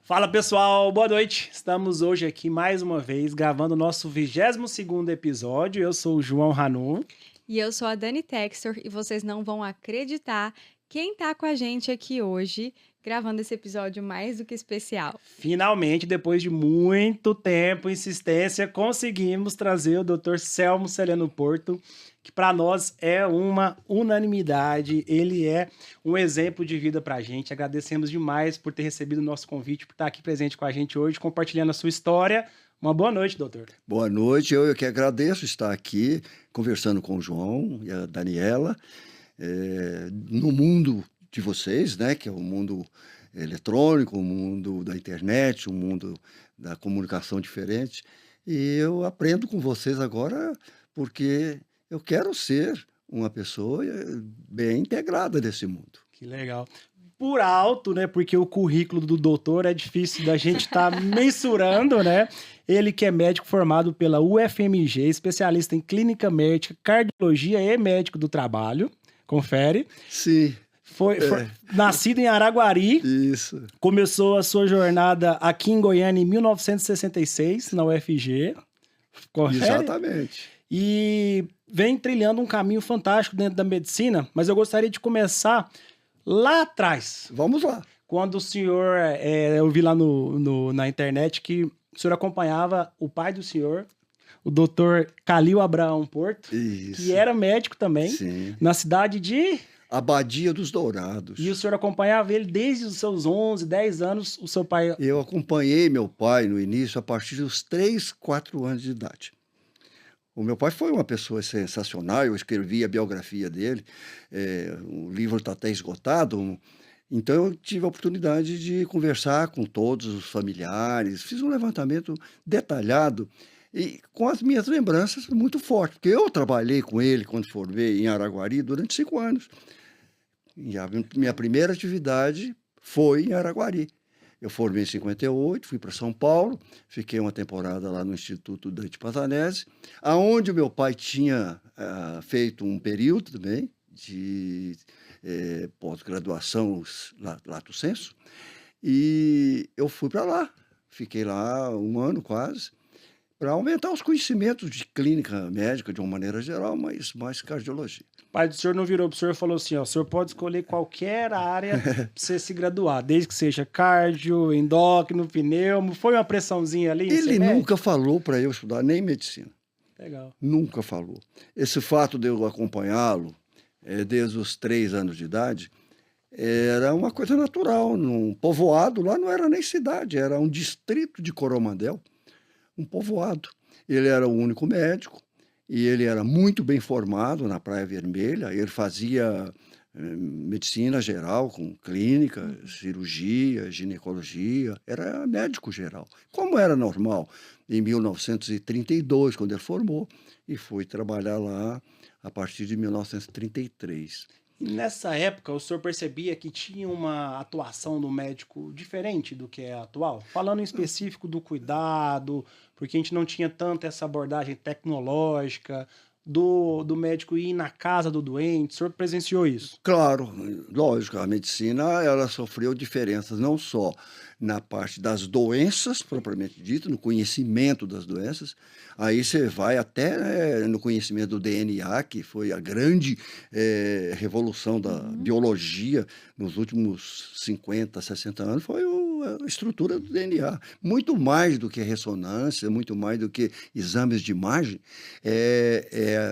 Fala pessoal, boa noite. Estamos hoje aqui mais uma vez gravando o nosso 22º episódio. Eu sou o João Hanum. E eu sou a Dani Textor e vocês não vão acreditar quem tá com a gente aqui hoje gravando esse episódio mais do que especial. Finalmente, depois de muito tempo, insistência, conseguimos trazer o Dr. Selmo Celeno Porto, que para nós é uma unanimidade. Ele é um exemplo de vida para a gente. Agradecemos demais por ter recebido o nosso convite, por estar aqui presente com a gente hoje, compartilhando a sua história. Uma boa noite, doutor. Boa noite, eu que agradeço estar aqui conversando com o João e a Daniela, no mundo de vocês, né, que é o mundo eletrônico, o mundo da internet, o mundo da comunicação diferente, e eu aprendo com vocês agora porque eu quero ser uma pessoa bem integrada nesse mundo. Que legal. Por alto, né? Porque o currículo do doutor é difícil da gente estar mensurando, né? Ele que é médico formado pela UFMG, especialista em clínica médica, cardiologia e médico do trabalho. Confere. Sim. Foi nascido em Araguari. Isso. Começou a sua jornada aqui em Goiânia em 1966, na UFG. Confere? Exatamente. E vem trilhando um caminho fantástico dentro da medicina, mas eu gostaria de começar lá atrás. Vamos lá. Quando o senhor, eu vi lá na internet que o senhor acompanhava o pai do senhor, o doutor Calil Abraão Porto, Isso. que era médico também, Sim. na cidade de Abadia dos Dourados. E o senhor acompanhava ele desde os seus 11, 10 anos, o seu pai... Eu acompanhei meu pai no início a partir dos 3, 4 anos de idade. O meu pai foi uma pessoa sensacional, eu escrevi a biografia dele, o livro está até esgotado, então eu tive a oportunidade de conversar com todos os familiares, fiz um levantamento detalhado e com as minhas lembranças muito fortes, porque eu trabalhei com ele quando formei em Araguari durante 5 anos. E a minha primeira atividade foi em Araguari. Eu formei em 58, fui para São Paulo, fiquei uma temporada lá no Instituto Dante Pazzanese, aonde o meu pai tinha feito um período também de pós-graduação lato sensu, e eu fui para lá. Fiquei lá 1 ano quase, para aumentar os conhecimentos de clínica médica de uma maneira geral, mas mais cardiologia. O pai do senhor não virou para o senhor e falou assim, ó, o senhor pode escolher qualquer área para você se graduar, desde que seja cardio, endócrino, pneumo, foi uma pressãozinha ali? Ele nunca falou para eu estudar nem medicina. Legal. Nunca falou. Esse fato de eu acompanhá-lo desde os 3 anos de idade era uma coisa natural. Num povoado lá não era nem cidade, era um distrito de Coromandel, um povoado. Ele era o único médico e ele era muito bem formado na Praia Vermelha. Ele fazia medicina geral, com clínica, cirurgia, ginecologia, era médico geral, como era normal em 1932, quando ele formou, e foi trabalhar lá a partir de 1933. E nessa época, o senhor percebia que tinha uma atuação do médico diferente do que é atual? Falando em específico do cuidado, porque a gente não tinha tanto essa abordagem tecnológica, do médico ir na casa do doente, o senhor presenciou isso? Claro, lógico, a medicina ela sofreu diferenças não só na parte das doenças, propriamente dito, no conhecimento das doenças, aí você vai até no conhecimento do DNA, que foi a grande revolução da biologia nos últimos 50, 60 anos, foi a estrutura do DNA. Muito mais do que ressonância, muito mais do que exames de imagem,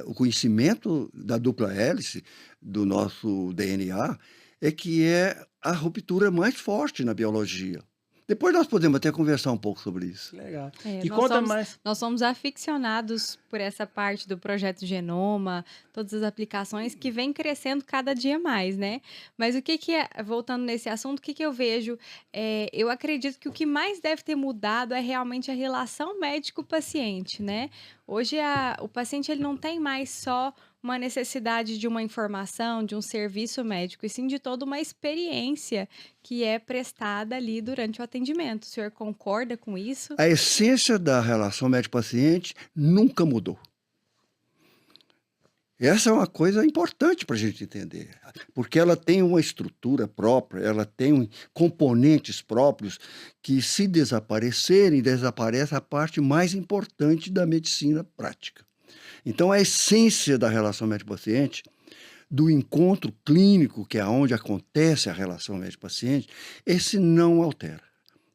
o conhecimento da dupla hélice do nosso DNA que é a ruptura mais forte na biologia. Depois nós podemos até conversar um pouco sobre isso. Legal. E E conta mais. Nós somos aficionados por essa parte do Projeto Genoma, todas as aplicações que vem crescendo cada dia mais, né? Mas o que é, voltando nesse assunto, o que eu vejo? Eu acredito que o que mais deve ter mudado é realmente a relação médico-paciente, né? Hoje o paciente ele não tem mais só uma necessidade de uma informação, de um serviço médico, e sim de toda uma experiência que é prestada ali durante o atendimento. O senhor concorda com isso? A essência da relação médico-paciente nunca mudou. Essa é uma coisa importante para a gente entender, porque ela tem uma estrutura própria, ela tem componentes próprios que, se desaparecerem, desaparece a parte mais importante da medicina prática. Então, a essência da relação médico-paciente, do encontro clínico, que é onde acontece a relação médico-paciente, esse não altera.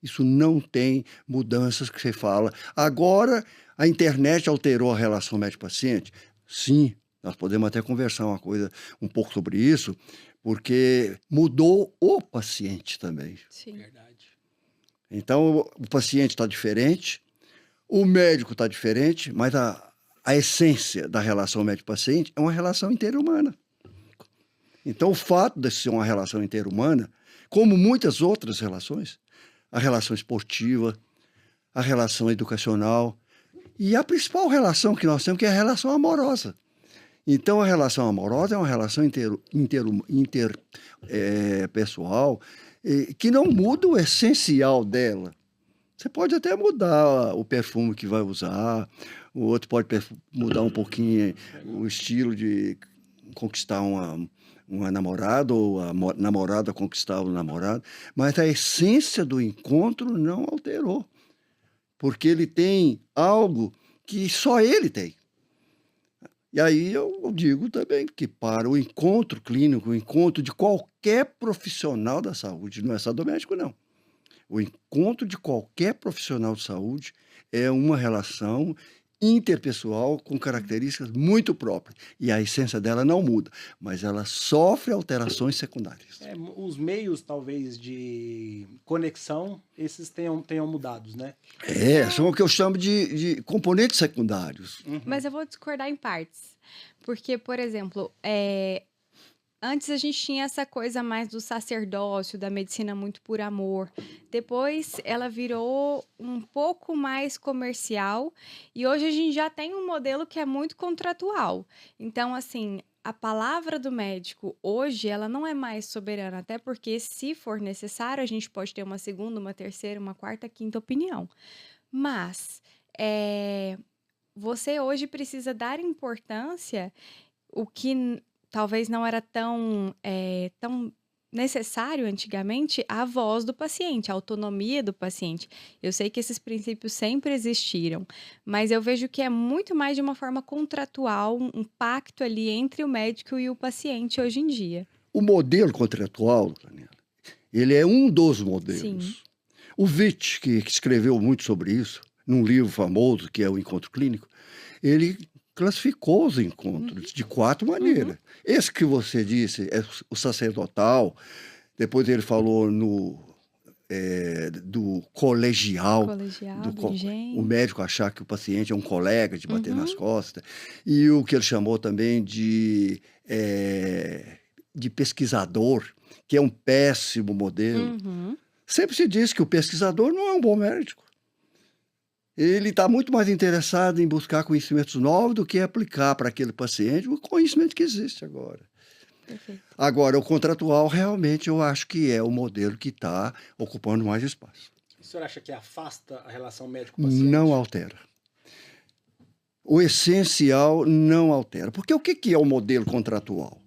Isso não tem mudanças que você fala. Agora, a internet alterou a relação médico-paciente? Sim, nós podemos até conversar um pouco sobre isso, porque mudou o paciente também. Sim. Verdade. Então, o paciente está diferente, o médico está diferente, mas a essência da relação médico-paciente é uma relação inter-humana. Então, o fato de ser uma relação inter-humana, como muitas outras relações, a relação esportiva, a relação educacional e a principal relação que nós temos, que é a relação amorosa. Então, a relação amorosa é uma relação interpessoal que não muda o essencial dela. Você pode até mudar o perfume que vai usar, o outro pode mudar um pouquinho o estilo de conquistar uma namorada, ou a namorada conquistar o namorado, mas a essência do encontro não alterou, porque ele tem algo que só ele tem. E aí eu digo também que para o encontro clínico, o encontro de qualquer profissional da saúde, não é só do médico, não. O encontro de qualquer profissional de saúde é uma relação interpessoal com características muito próprias. E a essência dela não muda, mas ela sofre alterações secundárias. Os meios, talvez, de conexão, esses tenham mudados, né? São o que eu chamo de componentes secundários. Mas eu vou discordar em partes. Porque, por exemplo, antes a gente tinha essa coisa mais do sacerdócio, da medicina muito por amor. Depois ela virou um pouco mais comercial e hoje a gente já tem um modelo que é muito contratual. Então, assim, a palavra do médico hoje ela não é mais soberana, até porque se for necessário a gente pode ter uma segunda, uma terceira, uma quarta, quinta opinião. Mas você hoje precisa dar importância o que talvez não era tão necessário antigamente, a voz do paciente, a autonomia do paciente. Eu sei que esses princípios sempre existiram, mas eu vejo que é muito mais de uma forma contratual, um pacto ali entre o médico e o paciente hoje em dia. O modelo contratual, Daniela, ele é um dos modelos. Sim. O Witt, que escreveu muito sobre isso, num livro famoso, que é o Encontro Clínico, ele classificou os encontros de 4 maneiras. Esse que você disse é o sacerdotal, depois ele falou do colegial, o médico achar que o paciente é um colega, de bater nas costas, e o que ele chamou também de pesquisador, que é um péssimo modelo. Sempre se diz que o pesquisador não é um bom médico. Ele está muito mais interessado em buscar conhecimentos novos do que aplicar para aquele paciente o conhecimento que existe agora. Perfeito. Agora, o contratual, realmente, eu acho que é o modelo que está ocupando mais espaço. O senhor acha que afasta a relação médico-paciente? Não altera. O essencial não altera. Porque o que é o modelo contratual?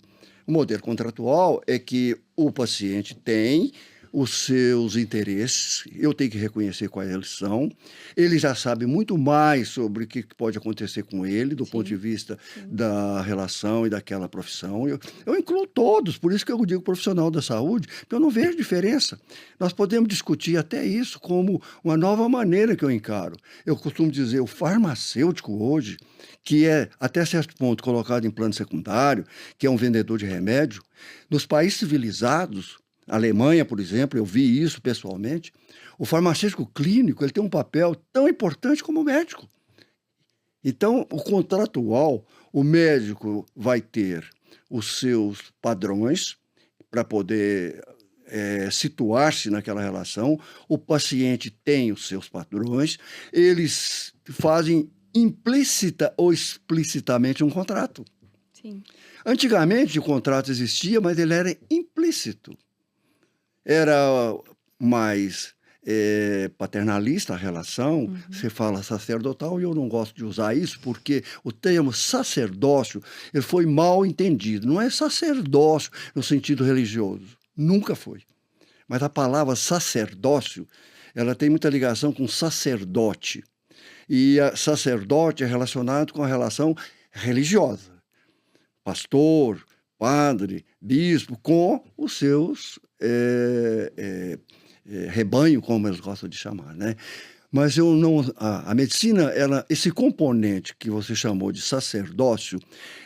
O modelo contratual é que o paciente tem os seus interesses, eu tenho que reconhecer quais eles são. Ele já sabe muito mais sobre o que pode acontecer com ele, do ponto de vista da relação e daquela profissão. Eu incluo todos, por isso que eu digo profissional da saúde, porque eu não vejo diferença. Nós podemos discutir até isso como uma nova maneira que eu encaro. Eu costumo dizer, o farmacêutico hoje, que é, até certo ponto, colocado em plano secundário, que é um vendedor de remédio, nos países civilizados, Alemanha, por exemplo, eu vi isso pessoalmente, o farmacêutico clínico ele tem um papel tão importante como o médico. Então, o contratual, o médico vai ter os seus padrões para poder situar-se naquela relação, o paciente tem os seus padrões, eles fazem implícita ou explicitamente um contrato. Sim. Antigamente o contrato existia, mas ele era implícito. Era mais paternalista a relação, você fala sacerdotal, e eu não gosto de usar isso porque o termo sacerdócio ele foi mal entendido. Não é sacerdócio no sentido religioso, nunca foi. Mas a palavra sacerdócio, ela tem muita ligação com sacerdote. E sacerdote é relacionado com a relação religiosa. Pastor, padre, bispo, com os seus rebanho, como eles gostam de chamar, né? Mas eu não, a medicina, esse componente que você chamou de sacerdócio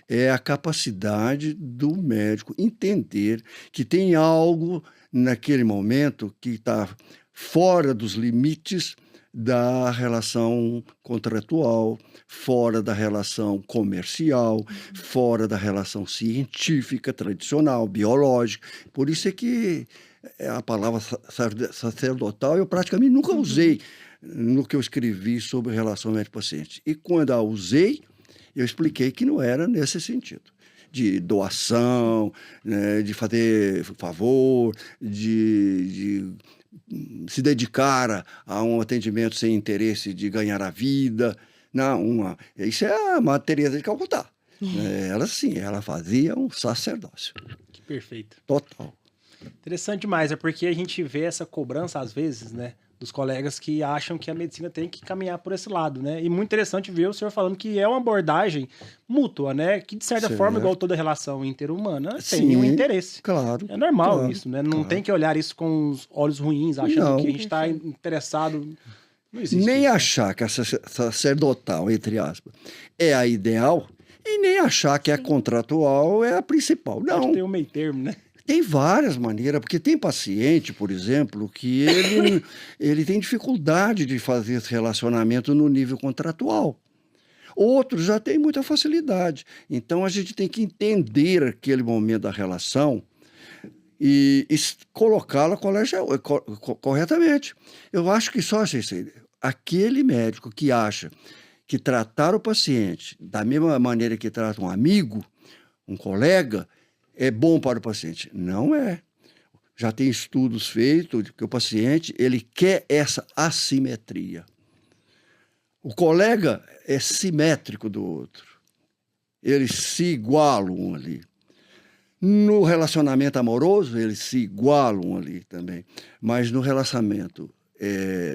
é a capacidade do médico entender que tem algo naquele momento que está fora dos limites da relação contratual, fora da relação comercial, fora da relação científica, tradicional, biológica. Por isso é que a palavra sacerdotal eu praticamente nunca usei no que eu escrevi sobre relação médico-paciente. E quando a usei, eu expliquei que não era nesse sentido. De doação, né, de fazer favor, de se dedicar a um atendimento sem interesse de ganhar a vida. Não, isso é a Madre Teresa de Calcutá. Ela sim, ela fazia um sacerdócio. Que perfeito. Total. Interessante demais, é porque a gente vê essa cobrança, às vezes, né, dos colegas que acham que a medicina tem que caminhar por esse lado, né? E muito interessante ver o senhor falando que é uma abordagem mútua, né? Que, de certa forma, igual toda relação interhumana, tem um interesse. Claro. É normal claro, isso, né? Não tem que olhar isso com os olhos ruins, achando que a gente está interessado. Não existe nem isso, achar que a sacerdotal, entre aspas, é a ideal, e nem achar que a contratual é a principal. Pode Não. ter um meio termo, né? Tem várias maneiras, porque tem paciente, por exemplo, que ele tem dificuldade de fazer esse relacionamento no nível contratual. Outros já têm muita facilidade. Então, a gente tem que entender aquele momento da relação e colocá-la corretamente. Eu acho que só aquele médico que acha que tratar o paciente da mesma maneira que trata um amigo, um colega, é bom para o paciente. Não é. Já tem estudos feitos de que o paciente ele quer essa assimetria. O colega é simétrico do outro. Eles se igualam um ali. No relacionamento amoroso, eles se igualam um ali também. Mas no relacionamento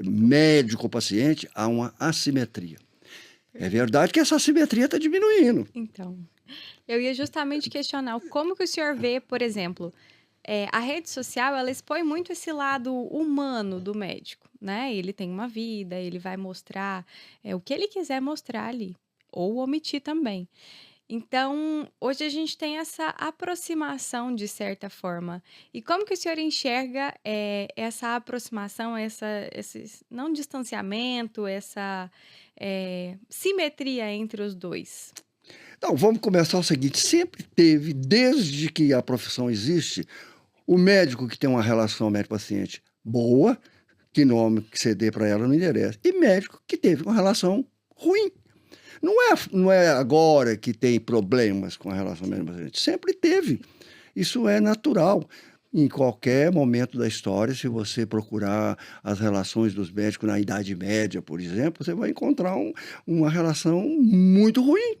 médico-paciente, há uma assimetria. É verdade que essa assimetria está diminuindo. Então, eu ia justamente questionar como que o senhor vê, por exemplo, a rede social, ela expõe muito esse lado humano do médico, né? Ele tem uma vida, ele vai mostrar o que ele quiser mostrar ali, ou omitir também. Então, hoje a gente tem essa aproximação, de certa forma. E como que o senhor enxerga essa aproximação, esse não distanciamento, essa simetria entre os dois? Então, vamos começar o seguinte: sempre teve, desde que a profissão existe, o médico que tem uma relação médico-paciente boa, que nome que você dê para ela não interessa, e médico que teve uma relação ruim. Não é agora que tem problemas com a relação médico-paciente, sempre teve. Isso é natural. Em qualquer momento da história, se você procurar as relações dos médicos na Idade Média, por exemplo, você vai encontrar uma relação muito ruim.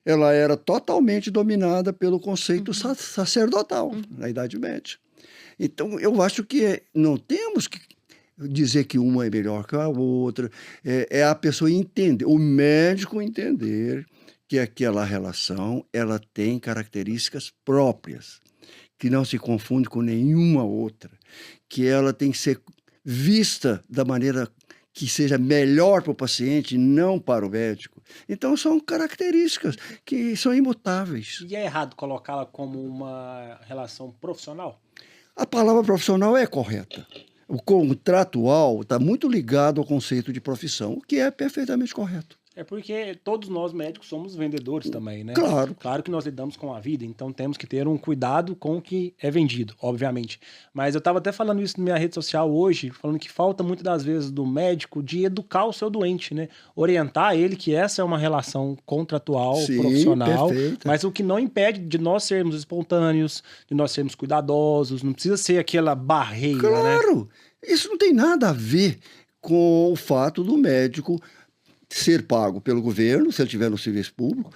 Ela era totalmente dominada pelo conceito sacerdotal na Idade Média. Então, eu acho que não temos que dizer que uma é melhor que a outra. É a pessoa entender, o médico entender que aquela relação ela tem características próprias, que não se confunde com nenhuma outra, que ela tem que ser vista da maneira que seja melhor para o paciente, não para o médico. Então, são características que são imutáveis. E é errado colocá-la como uma relação profissional? A palavra profissional é correta. O contratual está muito ligado ao conceito de profissão, o que é perfeitamente correto. É porque todos nós médicos somos vendedores também, né? Claro. Claro que nós lidamos com a vida, então temos que ter um cuidado com o que é vendido, obviamente. Mas eu estava até falando isso na minha rede social hoje, falando que falta muitas das vezes do médico de educar o seu doente, né? Orientar ele que essa é uma relação contratual, Sim, profissional, perfeita. mas o que não impede de nós sermos espontâneos, de nós sermos cuidadosos, não precisa ser aquela barreira, né? Claro! Isso não tem nada a ver com o fato do médico ser pago pelo governo, se ele tiver no serviço público,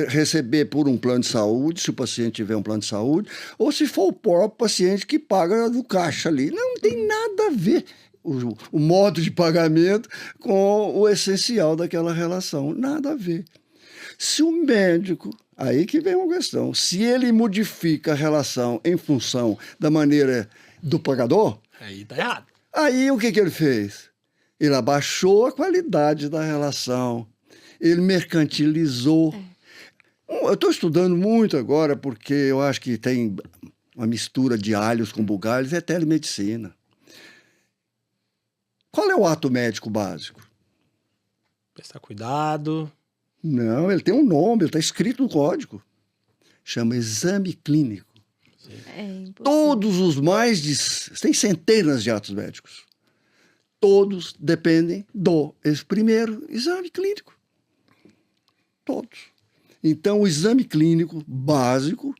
receber por um plano de saúde, se o paciente tiver um plano de saúde, ou se for o próprio paciente que paga do caixa ali. Não tem nada a ver o modo de pagamento com o essencial daquela relação. Nada a ver. Se o médico, aí que vem uma questão, se ele modifica a relação em função da maneira do pagador, Aí tá errado. aí o que ele fez? Ele abaixou a qualidade da relação, ele mercantilizou. Eu estou estudando muito agora porque eu acho que tem uma mistura de alhos com bugalhos, é telemedicina. Qual é o ato médico básico? Prestar cuidado. Não, ele tem um nome, ele está escrito no código. Chama exame clínico. É impossível. Todos os mais de... Tem centenas de atos médicos. Todos dependem do primeiro exame clínico. Todos. Então, o exame clínico básico,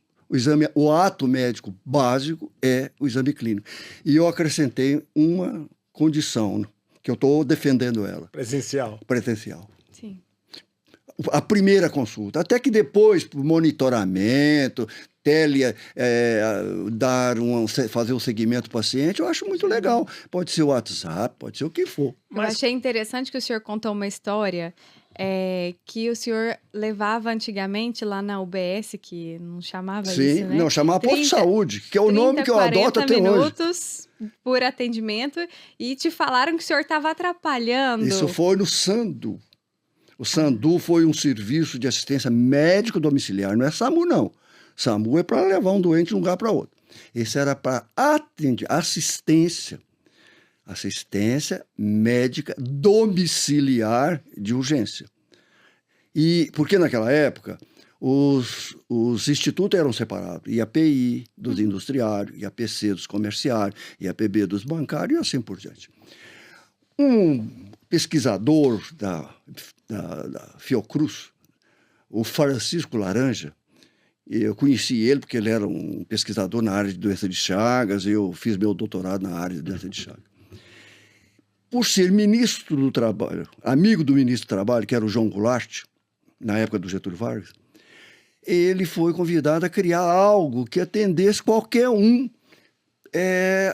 o ato médico básico é o exame clínico. E eu acrescentei uma condição, que eu estou defendendo ela. Presencial. Presencial. Sim. A primeira consulta, até que depois, por monitoramento, fazer o segmento do paciente, eu acho muito legal. Pode ser o WhatsApp, pode ser o que for. Eu achei interessante que o senhor contou uma história que o senhor levava antigamente lá na UBS, que não chamava Sim, isso, né? não, chamava posto de saúde, que é o 30, nome que eu adoto 40 até hoje. minutos por atendimento e te falaram que o senhor estava atrapalhando. Isso foi no Sandu. O Sandu foi um serviço de assistência médico domiciliar, não é SAMU, não. SAMU é para levar um doente de um lugar para outro. Esse era para assistência médica domiciliar de urgência. E porque naquela época os institutos eram separados, IAPI dos industriários, IAPC dos comerciários, IAPB dos bancários e assim por diante. Um pesquisador da Fiocruz, o Francisco Laranja, eu conheci ele porque ele era um pesquisador na área de doença de Chagas, eu fiz meu doutorado na área de doença de Chagas. Por ser ministro do Trabalho, amigo do ministro do Trabalho, que era o João Goulart, na época do Getúlio Vargas, ele foi convidado a criar algo que atendesse qualquer um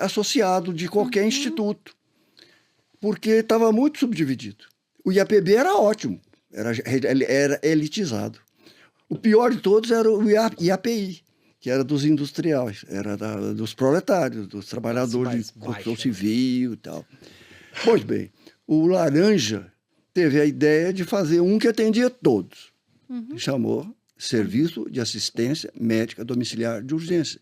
associado de qualquer instituto, porque estava muito subdividido. O IAPB era ótimo, era elitizado. O pior de todos era o IAPI, que era dos industriais, era dos proletários, dos trabalhadores de construção civil e tal. Pois bem, o Laranja teve a ideia de fazer um que atendia todos. Chamou Serviço de Assistência Médica Domiciliar de Urgência.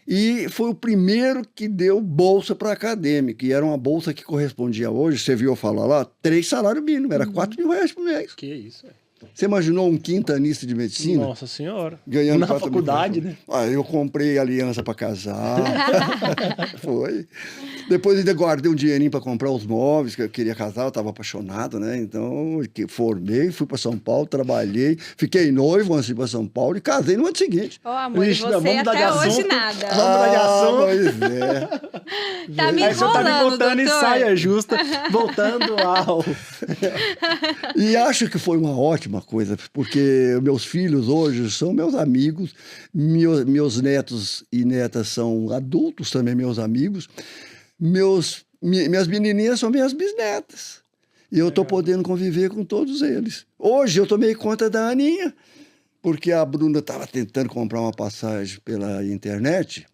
E foi o primeiro que deu bolsa para acadêmico, e era uma bolsa que correspondia hoje, você viu eu falar lá, 3 salários mínimos, era R$4.000 por mês. Que isso, velho. Você imaginou um quintanista de medicina? Nossa senhora. Ganhando na 4 mil faculdade, reais? né? Eu comprei aliança para casar. Foi. Depois ainda guardei um dinheirinho para comprar os móveis, que eu queria casar, eu estava apaixonado, né? Então, formei, fui para São Paulo, trabalhei, fiquei noivo antes de ir para São Paulo e casei no ano seguinte. Amor, Ixi, e você vamos mudar de até hoje assunto. nada. Vamos mudar de assunto. Pois é. Tá me Aí você tá me enrolando, botando em doutor. saia justa, voltando ao... E acho que foi uma ótima coisa, porque meus filhos hoje são meus amigos, meus netos e netas são adultos também, meus amigos, minhas menininhas são minhas bisnetas. E eu estou podendo conviver com todos eles. Hoje eu tomei conta da Aninha, porque a Bruna estava tentando comprar uma passagem pela internet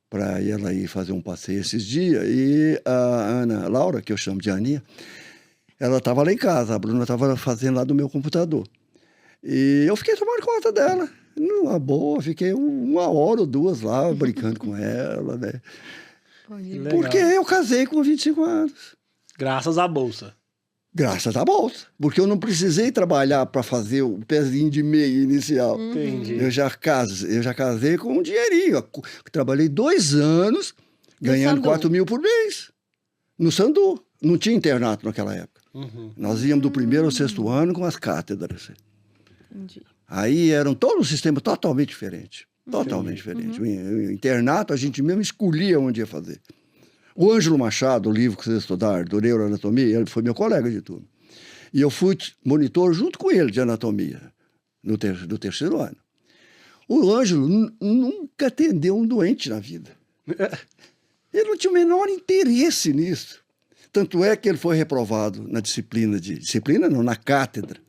para ela ir fazer um passeio esses dias, e a Ana Laura, que eu chamo de Aninha, ela estava lá em casa, a Bruna estava fazendo lá do meu computador. E eu fiquei tomando conta dela, numa boa, fiquei 1 hora ou 2 lá, brincando com ela, né? Legal. Porque eu casei com 25 anos. Graças à bolsa. Graças à bolsa. Porque eu não precisei trabalhar para fazer o pezinho de meia inicial. Entendi. Eu já casei com um dinheirinho. Eu trabalhei 2 anos, ganhando Sandu. 4 mil por mês. No Sandu. Não tinha internato naquela época. Nós íamos do 1º ao 6º ano com as cátedras. Entendi. Aí eram todo um sistema totalmente diferente. Totalmente diferente. O internato, a gente mesmo escolhia onde ia fazer. O Ângelo Machado, o livro que vocês estudaram, do Neuroanatomia, ele foi meu colega de turma. E eu fui monitor junto com ele de anatomia, do terceiro ano. O Ângelo nunca atendeu um doente na vida. Ele não tinha o menor interesse nisso. Tanto é que ele foi reprovado na disciplina não, na cátedra.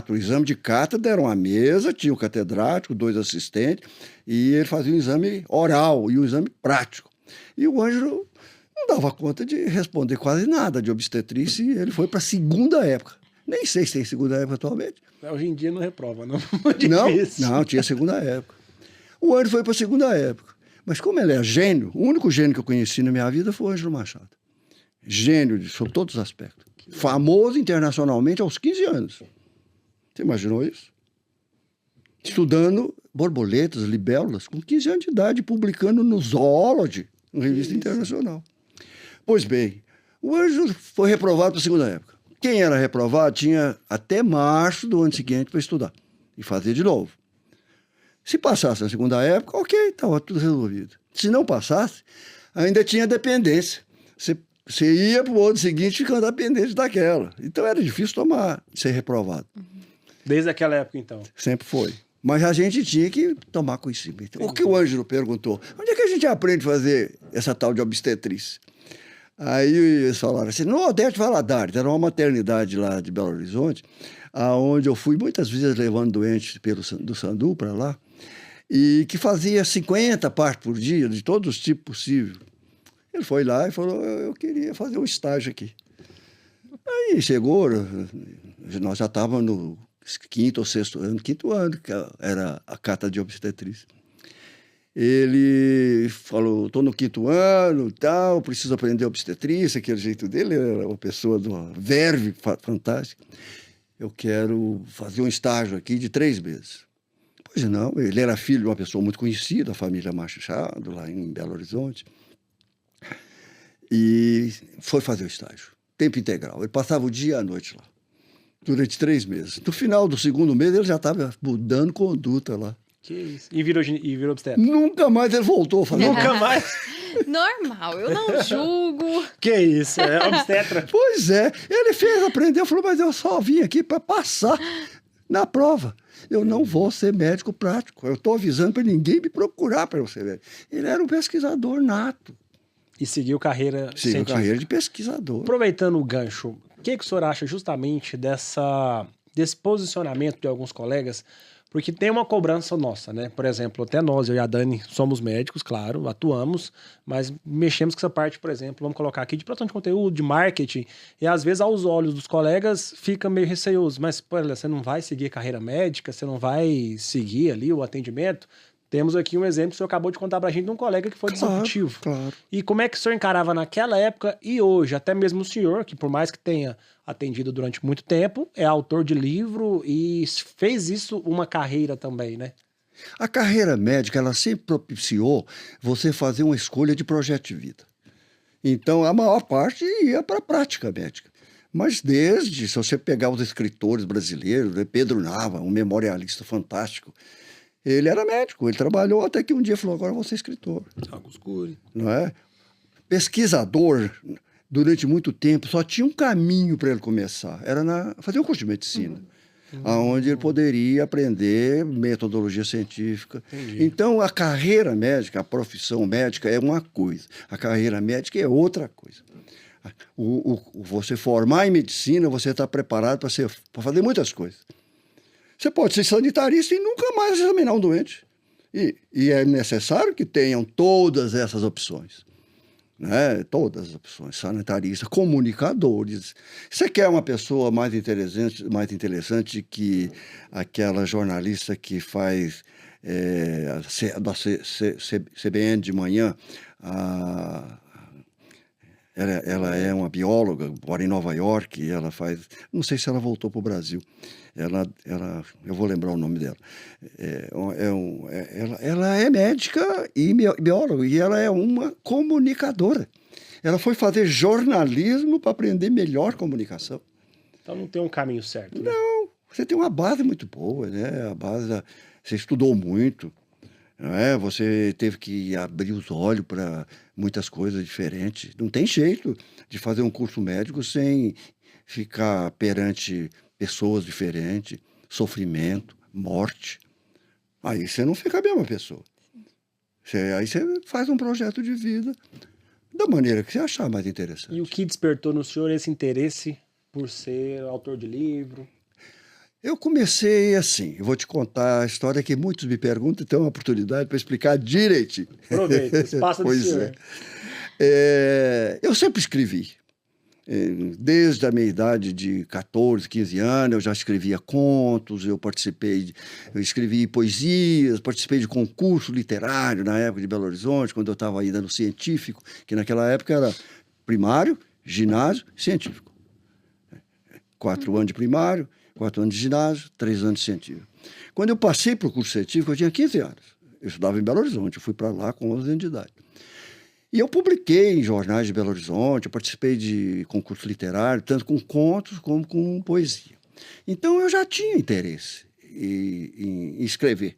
O exame de cátedra era uma mesa, tinha o catedrático, 2 assistentes, e ele fazia um exame oral e um exame prático. E o Ângelo não dava conta de responder quase nada de obstetrícia, e ele foi para a segunda época. Nem sei se tem segunda época atualmente. Hoje em dia não reprova, não. Não, tinha segunda época. O Ângelo foi para a segunda época. Mas como ele é gênio, o único gênio que eu conheci na minha vida foi o Ângelo Machado. Gênio sob todos os aspectos. Famoso internacionalmente aos 15 anos. Você imaginou isso? Estudando borboletas, libélulas, com 15 anos de idade, publicando no Zoology, uma revista internacional. Pois bem, o Ângelo foi reprovado para a segunda época. Quem era reprovado tinha até março do ano seguinte para estudar e fazer de novo. Se passasse na segunda época, ok, estava tudo resolvido. Se não passasse, ainda tinha dependência. Você ia para o ano seguinte ficando dependente daquela. Então era difícil ser reprovado. Desde aquela época, então. Sempre foi. Mas a gente tinha que tomar conhecimento. O que o Ângelo perguntou, onde é que a gente aprende a fazer essa tal de obstetrícia? Aí eles falaram assim, no Odete Valadares, era uma maternidade lá de Belo Horizonte, onde eu fui muitas vezes levando doentes do Sandu para lá, e que fazia 50 partos por dia, de todos os tipos possíveis. Ele foi lá e falou, eu queria fazer um estágio aqui. Aí chegou, nós já estávamos no quinto ano, que era a cata de obstetrícia. Ele falou, estou no 5º ano, tal, preciso aprender obstetrícia, aquele jeito dele, era uma pessoa de uma verve fantástica. Eu quero fazer um estágio aqui de 3 meses. Pois não, ele era filho de uma pessoa muito conhecida, a família Machado, lá em Belo Horizonte, e foi fazer o estágio, tempo integral. Ele passava o dia e a noite lá, durante 3 meses. No final do 2º mês, ele já estava mudando conduta lá. Que isso. E virou obstetra? Nunca mais ele voltou a fazer. Nunca mais? Normal, eu não julgo. Que isso, é obstetra? Pois é, ele aprendeu, falou, mas eu só vim aqui para passar na prova. Eu não vou ser médico prático. Eu estou avisando para ninguém me procurar para eu ser médico. Ele era um pesquisador nato. E seguiu carreira científica. Carreira de pesquisador. Aproveitando o gancho, o que o senhor acha justamente desse posicionamento de alguns colegas? Porque tem uma cobrança nossa, né? Por exemplo, até nós, eu e a Dani, somos médicos, claro, atuamos, mas mexemos com essa parte, por exemplo, vamos colocar aqui, de produção de conteúdo, de marketing, e às vezes aos olhos dos colegas fica meio receoso, mas, pô, você não vai seguir carreira médica, você não vai seguir ali o atendimento? Temos aqui um exemplo que o senhor acabou de contar pra gente de um colega que foi disruptivo. Claro. E como é que o senhor encarava naquela época e hoje? Até mesmo o senhor, que por mais que tenha atendido durante muito tempo, é autor de livro e fez isso uma carreira também, né? A carreira médica, ela sempre propiciou você fazer uma escolha de projeto de vida. Então, a maior parte ia para a prática médica. Mas se você pegar os escritores brasileiros, né, Pedro Nava, um memorialista fantástico, ele era médico, ele trabalhou até que um dia falou, agora eu vou ser escritor. Augusto Cury. Não é? Pesquisador, durante muito tempo, só tinha um caminho para ele começar, era fazer um curso de medicina, onde ele poderia aprender metodologia científica. Entendi. Então, a carreira médica, a profissão médica é uma coisa, a carreira médica é outra coisa. Você formar em medicina, você está preparado para fazer muitas coisas. Você pode ser sanitarista e nunca mais examinar um doente. E é necessário que tenham todas essas opções. Né? Todas as opções. Sanitaristas, comunicadores. Você quer uma pessoa mais interessante que aquela jornalista que faz da CBN de manhã, ela é uma bióloga, mora em Nova York, e ela faz... Não sei se ela voltou para o Brasil. Eu vou lembrar o nome dela. Ela é médica e bióloga, e ela é uma comunicadora. Ela foi fazer jornalismo para aprender melhor comunicação. Então não tem um caminho certo, né? Não, você tem uma base muito boa, né? Você estudou muito. não é? Você teve que abrir os olhos para muitas coisas diferentes. Não tem jeito de fazer um curso médico sem ficar perante pessoas diferentes, sofrimento, morte. Aí você não fica a mesma pessoa. Aí você faz um projeto de vida da maneira que você achar mais interessante. E o que despertou no senhor esse interesse por ser autor de livro? Eu comecei assim, eu vou te contar a história que muitos me perguntam, então é uma oportunidade para explicar direitinho. Aproveita, espaço do Pois senhor. Eu sempre escrevi. Desde a minha idade de 14, 15 anos, eu já escrevia contos, eu escrevi poesias, participei de concurso literário na época de Belo Horizonte, quando eu estava ainda no científico, que naquela época era primário, ginásio, científico. 4 anos de primário, 4 anos de ginásio, 3 anos de científico. Quando eu passei para o curso científico, eu tinha 15 anos. Eu estudava em Belo Horizonte, eu fui para lá com 11 anos de idade. E eu publiquei em jornais de Belo Horizonte, eu participei de concurso literário, tanto com contos como com poesia. Então eu já tinha interesse em escrever.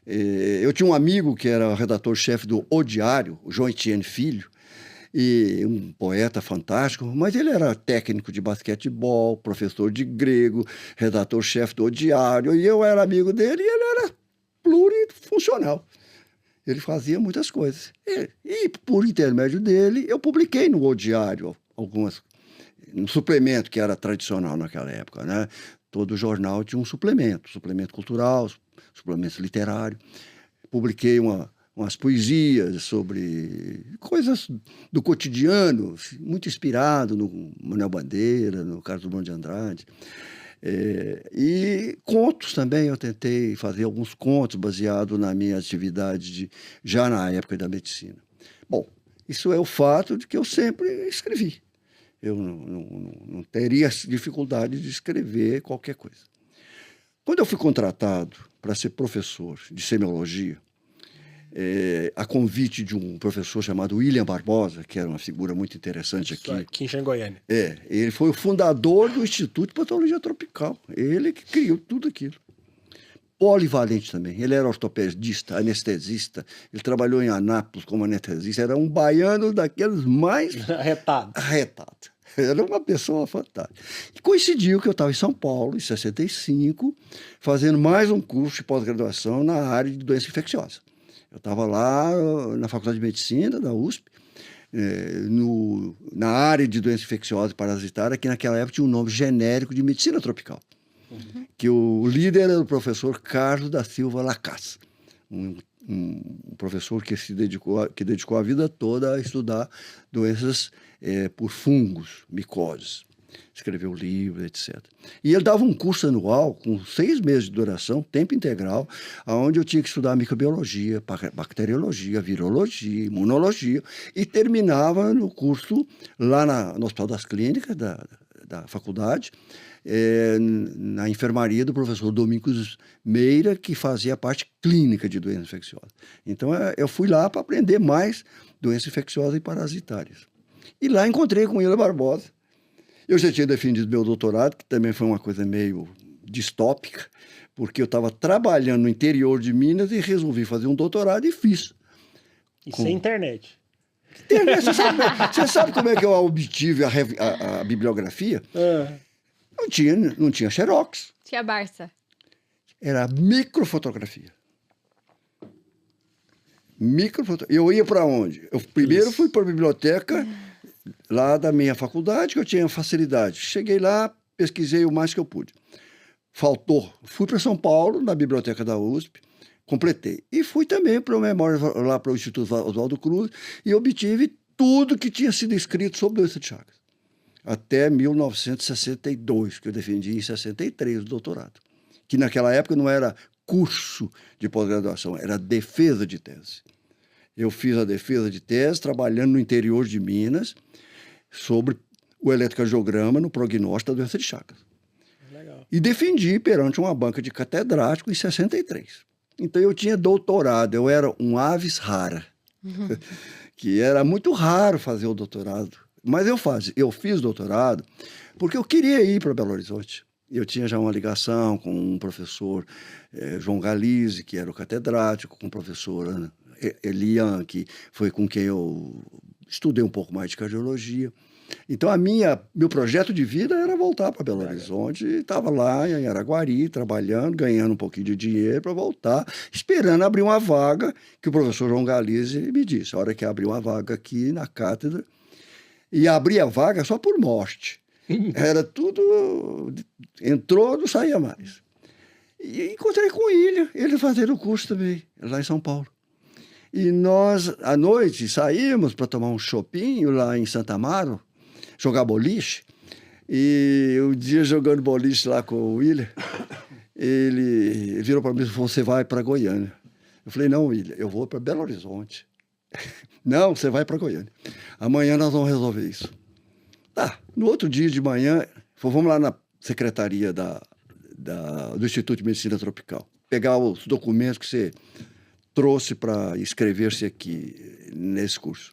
Eu tinha um amigo que era redator-chefe do O Diário, o João Etienne Filho, e um poeta fantástico, mas ele era técnico de basquetebol, professor de grego, redator-chefe do O Diário, e eu era amigo dele e ele era plurifuncional. Ele fazia muitas coisas. E por intermédio dele, eu publiquei no O Diário um suplemento que era tradicional naquela época, né? Todo jornal tinha um suplemento cultural, suplemento literário. Publiquei umas poesias sobre coisas do cotidiano, muito inspirado no Manuel Bandeira, no Carlos Drummond de Andrade. E contos também, eu tentei fazer alguns contos baseados na minha atividade já na época da medicina. Bom, isso é o fato de que eu sempre escrevi. Eu não teria dificuldade de escrever qualquer coisa. Quando eu fui contratado para ser professor de semiologia, a convite de um professor chamado William Barbosa, que era uma figura muito interessante aqui. Aqui em Xangoiânia. Ele foi o fundador do Instituto de Patologia Tropical. Ele que criou tudo aquilo. Polivalente também. Ele era ortopedista, anestesista. Ele trabalhou em Anápolis como anestesista. Era um baiano daqueles mais... Arretado. Era uma pessoa fantástica. E coincidiu que eu estava em São Paulo, em 65, fazendo mais um curso de pós-graduação na área de doença infecciosa. Eu estava lá na Faculdade de Medicina da USP, na área de doença infecciosa e parasitária, que naquela época tinha um nome genérico de medicina tropical. Que o líder era o professor Carlos da Silva Lacaz, um professor que dedicou a vida toda a estudar doenças por fungos, micoses. Escreveu livros, etc. E ele dava um curso anual, com 6 meses de duração, tempo integral, onde eu tinha que estudar microbiologia, bacteriologia, virologia, imunologia, e terminava no curso lá no Hospital das Clínicas da faculdade, na enfermaria do professor Domingos Meira, que fazia a parte clínica de doença infecciosa. Então, eu fui lá para aprender mais doenças infecciosas e parasitárias. E lá encontrei com William Barbosa. Eu já tinha defendido meu doutorado, que também foi uma coisa meio distópica, porque eu estava trabalhando no interior de Minas e resolvi fazer um doutorado e fiz. E sem internet. Você sabe como é que eu obtive a bibliografia? Não tinha xerox. Tinha Barça. Era microfotografia. Eu ia para onde? Eu primeiro fui para a biblioteca lá da minha faculdade, que eu tinha facilidade. Cheguei lá, pesquisei o mais que eu pude. Faltou. Fui para São Paulo, na biblioteca da USP, completei. E fui também para o Memória, lá para o Instituto Oswaldo Cruz, e obtive tudo que tinha sido escrito sobre doença de Chagas. Até 1962, que eu defendi em 63 o doutorado. Que naquela época não era curso de pós-graduação, era defesa de tese. Eu fiz a defesa de tese trabalhando no interior de Minas sobre o eletrocardiograma no prognóstico da doença de Chagas. Legal. E defendi perante uma banca de catedrático em 63. Então eu tinha doutorado, eu era um avis rara, que era muito raro fazer o doutorado. Mas eu fiz doutorado porque eu queria ir para Belo Horizonte. Eu tinha já uma ligação com um professor, João Galizzi, que era o catedrático, com o professor Elian, que foi com quem eu estudei um pouco mais de cardiologia. Então, meu projeto de vida era voltar para Belo Horizonte, e estava lá em Araguari, trabalhando, ganhando um pouquinho de dinheiro para voltar, esperando abrir uma vaga, que o professor João Galizzi me disse, a hora que abriu uma vaga aqui na cátedra, e abrir a vaga só por morte. Era tudo, entrou, não saía mais. E encontrei com ele fazendo o curso também, lá em São Paulo. E nós, à noite, saímos para tomar um chopinho lá em Santa Amaro, jogar boliche. E um dia, jogando boliche lá com o William, ele virou para mim e falou, você vai para Goiânia. Eu falei, não, William, eu vou para Belo Horizonte. Não, você vai para Goiânia. Amanhã nós vamos resolver isso. Tá, no outro dia de manhã, vamos lá na secretaria do Instituto de Medicina Tropical, pegar os documentos que você trouxe para inscrever-se aqui nesse curso.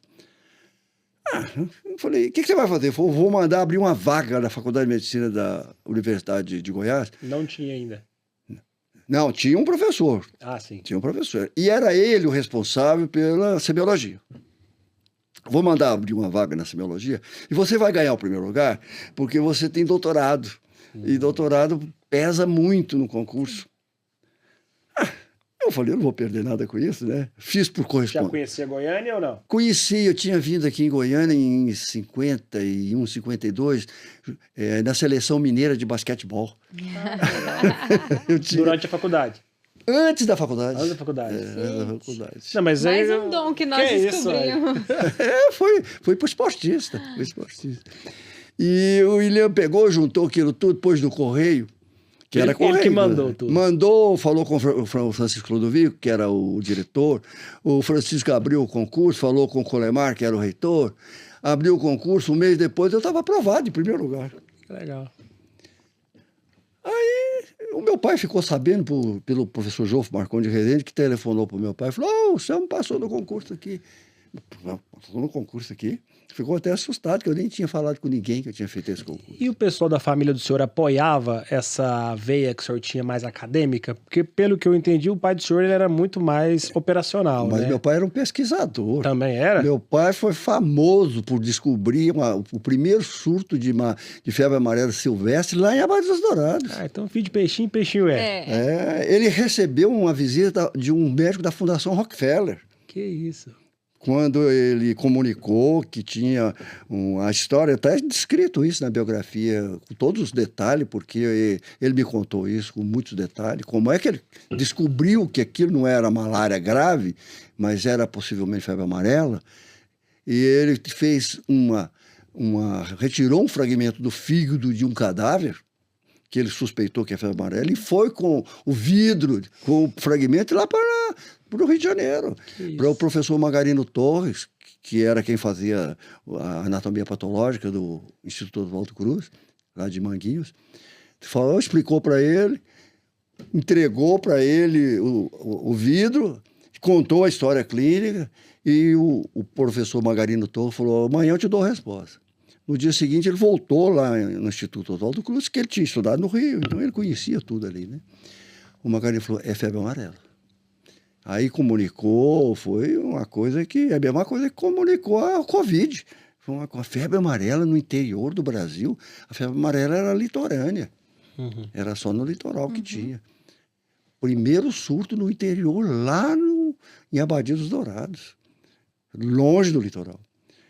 Eu falei, o que você vai fazer? Eu falei, vou mandar abrir uma vaga na Faculdade de Medicina da Universidade de Goiás. Não tinha ainda. Não, tinha um professor. Ah, sim. Tinha um professor. E era ele o responsável pela semiologia. Vou mandar abrir uma vaga na semiologia e você vai ganhar o primeiro lugar porque você tem doutorado. E doutorado pesa muito no concurso. Eu falei, eu não vou perder nada com isso, né? Fiz por Já correspondência. conhecia Goiânia ou não? Conheci, eu tinha vindo aqui em Goiânia em 51, 52, na seleção mineira de basquetebol. Durante a faculdade? Antes da faculdade. Antes da faculdade. Antes da faculdade. Não, mas Mais aí, um dom que nós que isso, descobrimos. Foi pro esportista. Foi esportista. E o William pegou, juntou aquilo tudo, pôs no correio, que era correio. Ele que mandou tudo. Mandou, falou com o Francisco Clodovico, que era o diretor. O Francisco abriu o concurso, falou com o Colemar, que era o reitor. Abriu o concurso, um mês depois eu estava aprovado em primeiro lugar. Legal. Aí o meu pai ficou sabendo pelo professor Jofo Marcondes de Rezende, que telefonou para o meu pai e falou, o Selmo passou no concurso aqui. Passou no concurso aqui. Ficou até assustado, que eu nem tinha falado com ninguém que eu tinha feito esse concurso. E o pessoal da família do senhor apoiava essa veia que o senhor tinha mais acadêmica? Porque, pelo que eu entendi, o pai do senhor ele era muito mais operacional, Mas né? meu pai era um pesquisador. Também era? Meu pai foi famoso por descobrir o primeiro surto de febre amarela silvestre lá em Abadia dos Dourados. Ah, então filho de peixinho, peixinho é. Ele recebeu uma visita de um médico da Fundação Rockefeller. Que isso. Quando ele comunicou que tinha a história, até descrito isso na biografia, com todos os detalhes, porque ele me contou isso com muitos detalhes, como é que ele descobriu que aquilo não era malária grave, mas era possivelmente febre amarela, e ele fez retirou um fragmento do fígado de um cadáver, que ele suspeitou que é febre amarela, e foi com o vidro, com o fragmento lá para o Rio de Janeiro, para o professor Margarino Torres, que era quem fazia a anatomia patológica do Instituto Oswaldo Cruz, lá de Manguinhos. Falou, explicou para ele, entregou para ele o vidro, contou a história clínica, e o professor Margarino Torres falou, amanhã eu te dou a resposta. No dia seguinte, ele voltou lá no Instituto Oswaldo Cruz, que ele tinha estudado no Rio, então ele conhecia tudo ali, né? O Margarino falou, é febre amarela. Aí comunicou, foi uma coisa que... É a mesma coisa que comunicou a Covid. Foi uma febre amarela no interior do Brasil. A febre amarela era litorânea. Uhum. Era só no litoral que tinha. Primeiro surto no interior, lá em Abadia dos Dourados. Longe do litoral.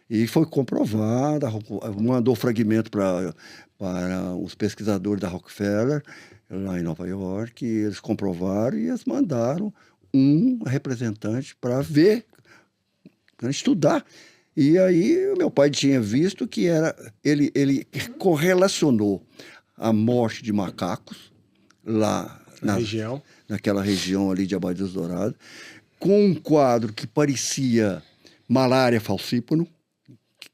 E foi comprovado, mandou fragmento para os pesquisadores da Rockefeller, lá em Nova York, e eles comprovaram e eles mandaram um representante para ver, para estudar. E aí o meu pai tinha visto que ele correlacionou a morte de macacos lá naquela região ali de Abadia dos Dourados com um quadro que parecia malária falciparum,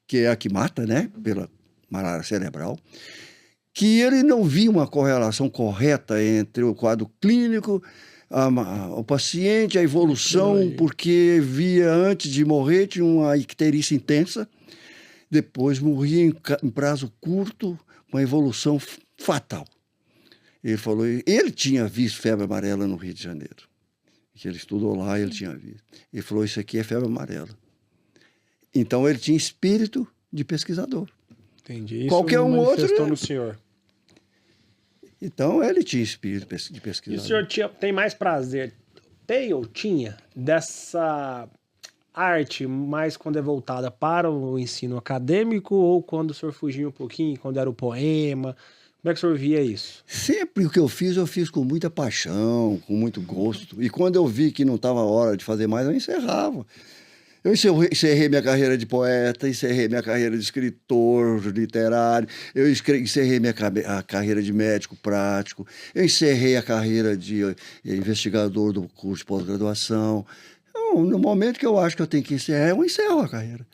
que é a que mata, né, pela malária cerebral, que ele não via uma correlação correta entre o quadro clínico, o paciente, a evolução, porque via antes de morrer, tinha uma icterícia intensa, depois morria em prazo curto, uma evolução fatal. Ele falou, ele tinha visto febre amarela no Rio de Janeiro. Que ele estudou lá e ele tinha visto. Ele falou, isso aqui é febre amarela. Então ele tinha espírito de pesquisador. Entendi. Isso Qualquer um outro, manifestou né? no senhor. Então ele tinha espírito de E o pesquisador. senhor tem mais prazer, tem ou tinha, dessa arte mais quando é voltada para o ensino acadêmico ou quando o senhor fugia um pouquinho, quando era o poema? Como é que o senhor via isso? Sempre o que eu fiz com muita paixão, com muito gosto. E quando eu vi que não estava a hora de fazer mais, eu encerrava. Eu encerrei minha carreira de poeta, encerrei minha carreira de escritor literário, encerrei a carreira de médico prático, eu encerrei a carreira de investigador do curso de pós-graduação. Então, no momento que eu acho que eu tenho que encerrar, eu encerro a carreira.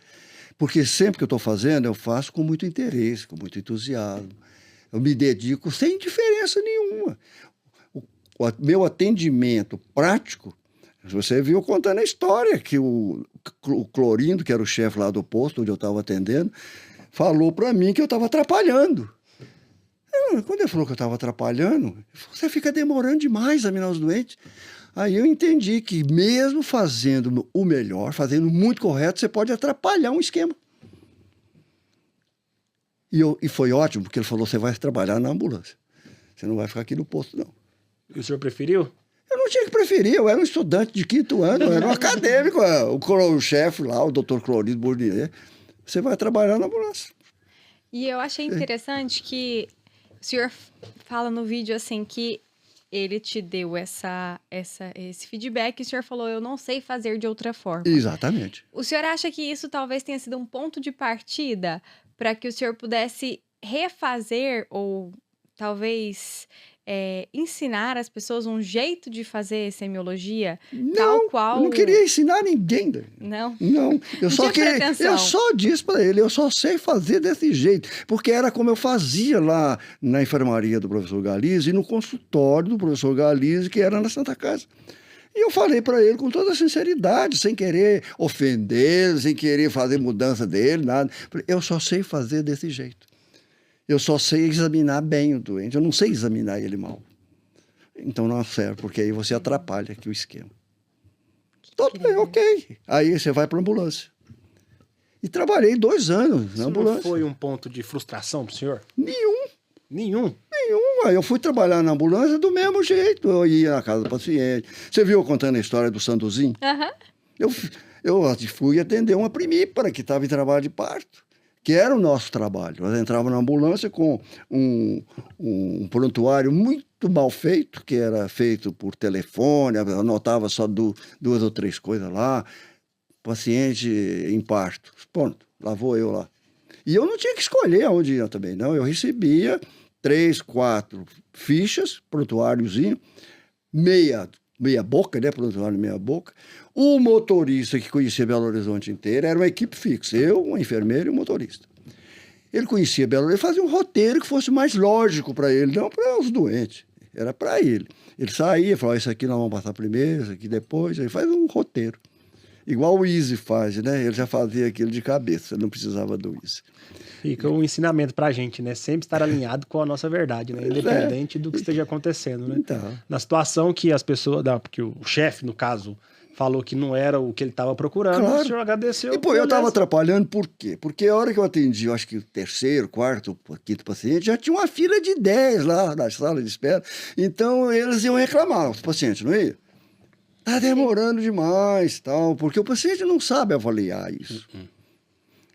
Porque sempre que eu estou fazendo, eu faço com muito interesse, com muito entusiasmo. Eu me dedico sem diferença nenhuma. O meu atendimento prático, você viu contando a história que o Clorindo, que era o chefe lá do posto onde eu estava atendendo, falou para mim que eu estava atrapalhando. Quando ele falou que eu estava atrapalhando, ele falou, você fica demorando demais a examinar os doentes. Aí eu entendi que mesmo fazendo o melhor, fazendo muito correto, você pode atrapalhar um esquema. E foi ótimo, porque ele falou, você vai trabalhar na ambulância. Você não vai ficar aqui no posto, não. E o senhor preferiu? Eu não tinha que preferir, eu era um estudante de 5º ano, eu era um acadêmico, o chefe lá, o doutor Clorindo Bournier, você vai trabalhar na ambulância. E eu achei interessante que o senhor fala no vídeo assim que ele te deu esse feedback e o senhor falou, eu não sei fazer de outra forma. Exatamente. O senhor acha que isso talvez tenha sido um ponto de partida para que o senhor pudesse refazer ou talvez ensinar às pessoas um jeito de fazer semiologia tal qual... Eu não queria ensinar ninguém. Não? Não, eu só disse para ele, eu só sei fazer desse jeito, porque era como eu fazia lá na enfermaria do professor Galize e no consultório do professor Galize, que era na Santa Casa. E eu falei para ele com toda sinceridade, sem querer ofender, sem querer fazer mudança dele, nada. Eu só sei fazer desse jeito. Eu só sei examinar bem o doente, eu não sei examinar ele mal. Então não serve, porque aí você atrapalha aqui o esquema. Tudo bem, ok. Aí você vai para a ambulância. E trabalhei 2 anos na ambulância. Não foi um ponto de frustração para o senhor? Nenhum. Nenhum? Nenhuma. Eu fui trabalhar na ambulância do mesmo jeito. Eu ia na casa do paciente. Você viu eu contando a história do Sanduzinho? Aham. Eu fui atender uma primípara que estava em trabalho de parto, que era o nosso trabalho. Nós entrávamos na ambulância com um prontuário muito mal feito, que era feito por telefone, anotava só 2 ou 3 coisas lá. Paciente em parto. Pronto, lá vou eu lá. E eu não tinha que escolher aonde ia também, não. Eu recebia 3, 4 fichas, prontuáriozinho, meia boca, né? Prontuário meia boca. O motorista que conhecia Belo Horizonte inteiro era uma equipe fixa. Eu, uma enfermeira e um motorista. Ele conhecia Belo Horizonte, fazia um roteiro que fosse mais lógico para ele, não para os doentes. Era para ele. Ele saía, falava, isso aqui nós vamos passar primeiro, isso aqui depois. Ele faz um roteiro. Igual o Easy faz, né? Ele já fazia aquilo de cabeça, não precisava do Easy. Fica um ensinamento pra gente, né? Sempre estar alinhado com a nossa verdade, né? Independente do que esteja acontecendo, né? Então. Na situação que as pessoas, porque o chefe, no caso, falou que não era o que ele estava procurando, Claro. o senhor agradeceu. E, pô, eu estava atrapalhando por quê? Porque a hora que eu atendi, eu acho que o 3º, 4º, 5º paciente, já tinha uma fila de 10 lá na sala de espera. Então, eles iam reclamar, os pacientes, não iam? Tá demorando demais, tal, porque o paciente não sabe avaliar isso.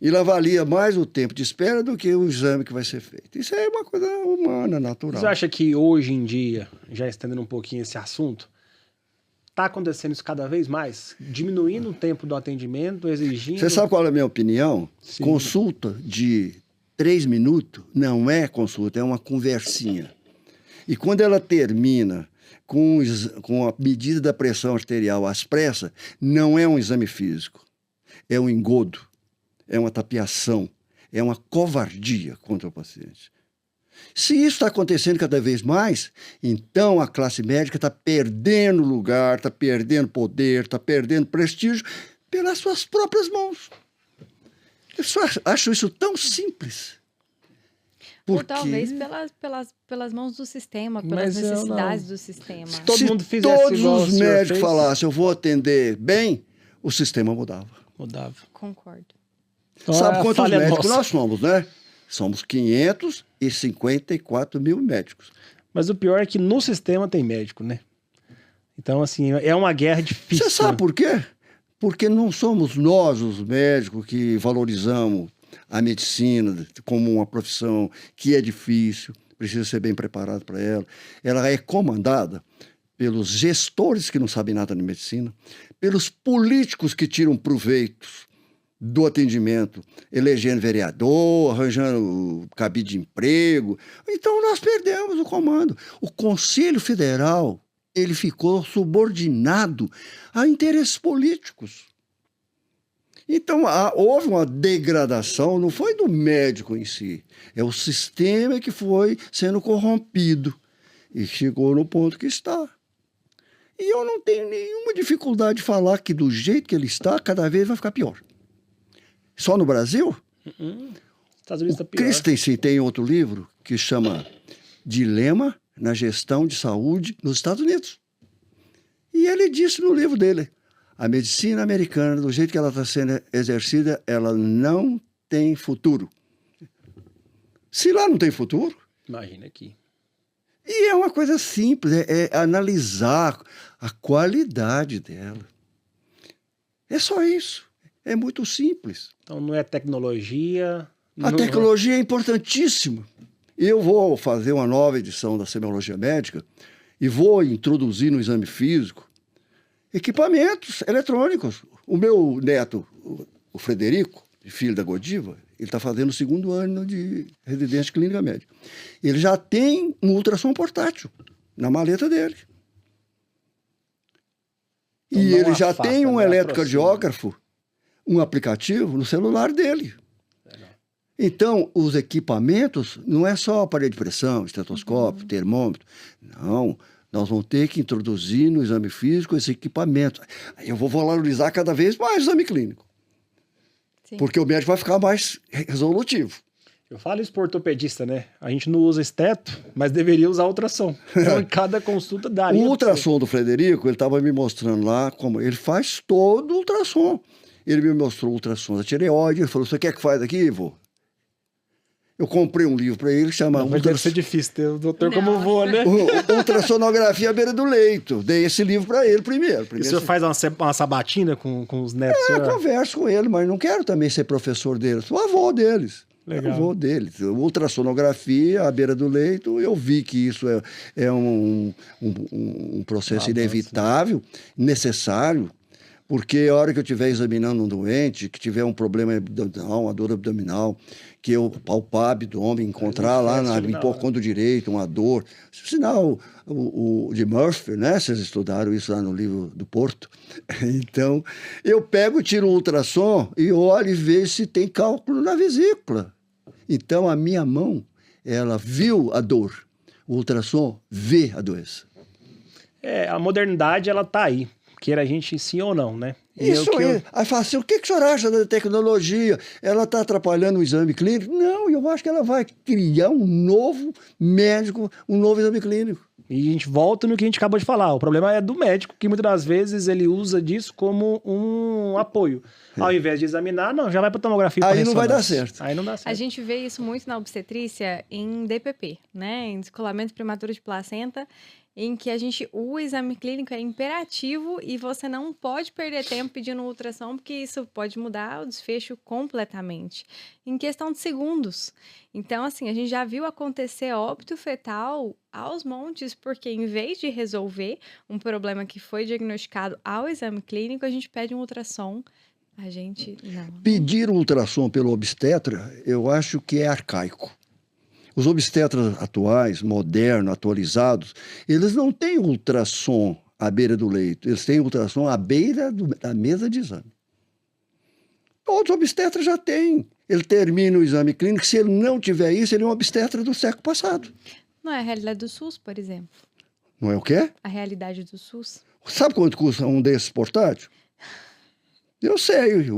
Ele avalia mais o tempo de espera do que o exame que vai ser feito. Isso é uma coisa humana, natural. Você acha que hoje em dia, já estendendo um pouquinho esse assunto, está acontecendo isso cada vez mais? Diminuindo o tempo do atendimento, exigindo... Você sabe qual é a minha opinião? Sim. Consulta de 3 minutos não é consulta, é uma conversinha. E quando ela termina com a medida da pressão arterial às pressas, não é um exame físico, é um engodo, é uma tapiação, é uma covardia contra o paciente. Se isso está acontecendo cada vez mais, então a classe médica está perdendo lugar, está perdendo poder, está perdendo prestígio pelas suas próprias mãos. Eu só acho isso tão simples. Ou talvez pelas mãos do sistema, pelas Mas eu necessidades não. do sistema. Se todo Se mundo fizesse todos igual o os senhor médicos fez, falassem, eu vou atender bem, o sistema mudava. mudava. Concordo. Então, Sabe a quantos falha é médicos nossa. nós somos, né? Somos 554 mil médicos. Mas o pior é que no sistema tem médico, né? Então, assim, é uma guerra difícil. Você sabe por quê? Porque não somos nós, os médicos, que valorizamos a medicina como uma profissão que é difícil, precisa ser bem preparado para ela. Ela é comandada pelos gestores que não sabem nada de medicina, pelos políticos que tiram proveitos do atendimento, elegendo vereador, arranjando cabide de emprego. Então, nós perdemos o comando. O Conselho Federal, ele ficou subordinado a interesses políticos. Então, houve uma degradação, não foi do médico em si, é o sistema que foi sendo corrompido e chegou no ponto que está. E eu não tenho nenhuma dificuldade de falar que do jeito que ele está, cada vez vai ficar pior. Só no Brasil? Estados Unidos O tá pior. Christensen tem outro livro que chama Dilema na Gestão de Saúde nos Estados Unidos. E ele disse no livro dele, a medicina americana, do jeito que ela está sendo exercida, ela não tem futuro. Se lá não tem futuro, Imagina aqui. e é uma coisa simples, é analisar a qualidade dela. É só isso. É muito simples. Então, não é tecnologia. A tecnologia é importantíssima. Eu vou fazer uma nova edição da Semiologia Médica e vou introduzir no exame físico equipamentos eletrônicos. O meu neto, o Frederico, filho da Godiva, ele está fazendo o 2º ano de residência clínica médica. Ele já tem um ultrassom portátil na maleta dele. Então, E não ele já afasta, tem um não eletrocardiógrafo, um aplicativo no celular dele. Então, os equipamentos não é só aparelho de pressão, estetoscópio, termômetro. Não, nós vamos ter que introduzir no exame físico esse equipamento. Aí eu vou valorizar cada vez mais o exame clínico. Sim. Porque o médico vai ficar mais resolutivo. Eu falo isso pro ortopedista, né? A gente não usa esteto, mas deveria usar ultrassom. Então, em cada consulta daria. O ultrassom do Frederico, ele estava me mostrando lá como ele faz todo o ultrassom. Ele me mostrou o ultrassom da tireoide, ele falou, você quer que faz aqui, vô? Eu comprei um livro para ele que chama... Mas deve ser difícil ter o doutor como Não. vô, né? Ultrassonografia à beira do leito. Dei esse livro para ele primeiro. E o senhor faz uma sabatina com os netos? Eu senhor? converso com ele, mas não quero também ser professor deles. Sou avô deles. Legal. Avô deles. Ultrassonografia à beira do leito, eu vi que isso é um processo Avanço, inevitável, necessário, porque a hora que eu estiver examinando um doente, que tiver um problema abdominal, uma dor abdominal, que eu palpar o abdômen, encontrar lá no hipocôndrio direito uma dor, sinal o de Murphy, né? Vocês estudaram isso lá no livro do Porto. Então, eu pego, tiro o ultrassom e olho e vejo se tem cálculo na vesícula. Então, a minha mão, ela viu a dor. O ultrassom vê a doença. A modernidade, ela tá aí. Queira a gente sim ou não, né? E Isso aí. Aí fala assim, o que o senhor acha da tecnologia? Ela está atrapalhando o exame clínico? Não, eu acho que ela vai criar um novo médico, um novo exame clínico. E a gente volta no que a gente acabou de falar. O problema é do médico, que muitas das vezes ele usa disso como um apoio. Ao invés de examinar, não, já vai para tomografia. Aí não vai dar certo. Aí não dá certo. A gente vê isso muito na obstetrícia em DPP, né? Em descolamento prematuro de placenta, em que o exame clínico é imperativo e você não pode perder tempo pedindo ultrassom, porque isso pode mudar o desfecho completamente, em questão de segundos. Então, assim, a gente já viu acontecer óbito fetal aos montes, porque em vez de resolver um problema que foi diagnosticado ao exame clínico, a gente pede um ultrassom. A gente não. Pedir um ultrassom pelo obstetra, eu acho que é arcaico. Os obstetras atuais, modernos, atualizados, eles não têm ultrassom à beira do leito, eles têm ultrassom à beira da mesa de exame. Todos os obstetras já têm. Ele termina o exame clínico, se ele não tiver isso, ele é um obstetra do século passado. Não é a realidade do SUS, por exemplo. Não é o quê? A realidade do SUS. Sabe quanto custa um desses portátil? Eu sei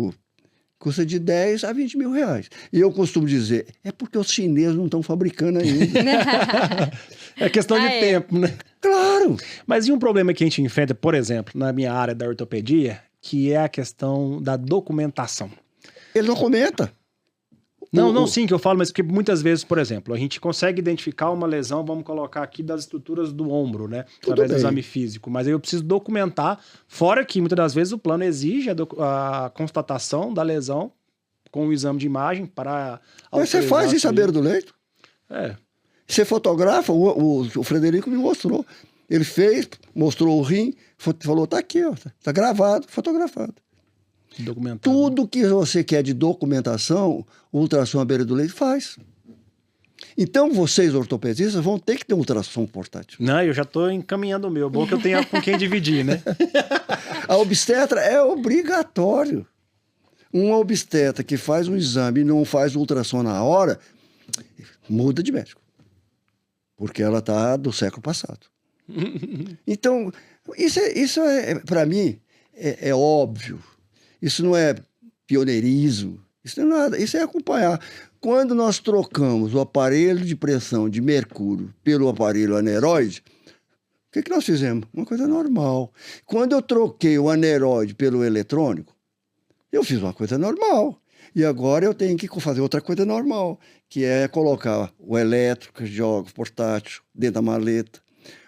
Custa de 10 a 20 mil reais. E eu costumo dizer, é porque os chineses não estão fabricando ainda. É questão de tempo, né? Claro! Mas e um problema que a gente enfrenta, por exemplo, na minha área da ortopedia, que é a questão da documentação. Ele não comenta. Não, sim, que eu falo, mas porque muitas vezes, por exemplo, a gente consegue identificar uma lesão, vamos colocar aqui das estruturas do ombro, né? Através do exame físico, mas aí eu preciso documentar, fora que muitas das vezes o plano exige a constatação da lesão com o exame de imagem para... Mas você faz isso à beira do leito. É. Você fotografa, o Frederico me mostrou. Ele fez, mostrou o rim, falou, tá aqui, ó, tá gravado, fotografado. Tudo que você quer de documentação, o ultrassom à beira do leito faz. Então, vocês, ortopedistas, vão ter que ter um ultrassom portátil. Não, eu já estou encaminhando o meu. Bom que eu tenho com quem dividir, né? A obstetra é obrigatório. Um obstetra que faz um exame e não faz o ultrassom na hora, muda de médico. Porque ela está do século passado. Então, isso é para mim, é óbvio. Isso não é pioneirismo, isso não é nada, isso é acompanhar. Quando nós trocamos o aparelho de pressão de mercúrio pelo aparelho aneroide, o que nós fizemos? Uma coisa normal. Quando eu troquei o aneroide pelo eletrônico, eu fiz uma coisa normal. E agora eu tenho que fazer outra coisa normal, que é colocar o eletrocardiógrafo portátil dentro da maleta,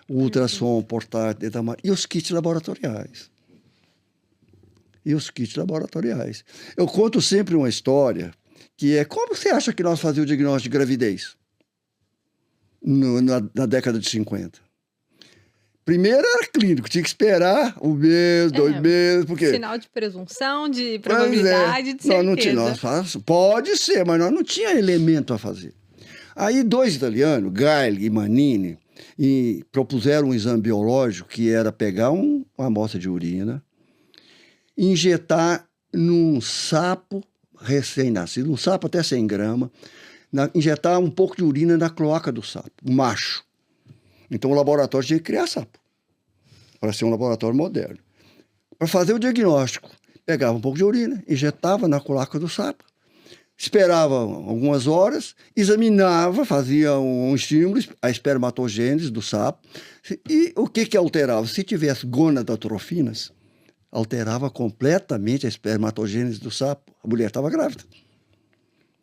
o ultrassom portátil dentro da maleta, e os kits laboratoriais. Eu conto sempre uma história que é como você acha que nós fazíamos o diagnóstico de gravidez na década de 50? Primeiro era clínico, tinha que esperar um mês, 2 meses, porque... Sinal de presunção, de probabilidade, de certeza. Não tinha, pode ser, mas nós não tinha elemento a fazer. Aí 2 italianos, Gailli e Manini, propuseram um exame biológico que era pegar uma amostra de urina, injetar num sapo recém-nascido, um sapo até 100 gramas, injetar um pouco de urina na cloaca do sapo, macho. Então o laboratório tinha que criar sapo, para ser um laboratório moderno. Para fazer o diagnóstico, pegava um pouco de urina, injetava na cloaca do sapo, esperava algumas horas, examinava, fazia um estímulo, a espermatogênese do sapo, e o que alterava? Se tivesse gonadotrofinas, alterava completamente a espermatogênese do sapo. A mulher estava grávida.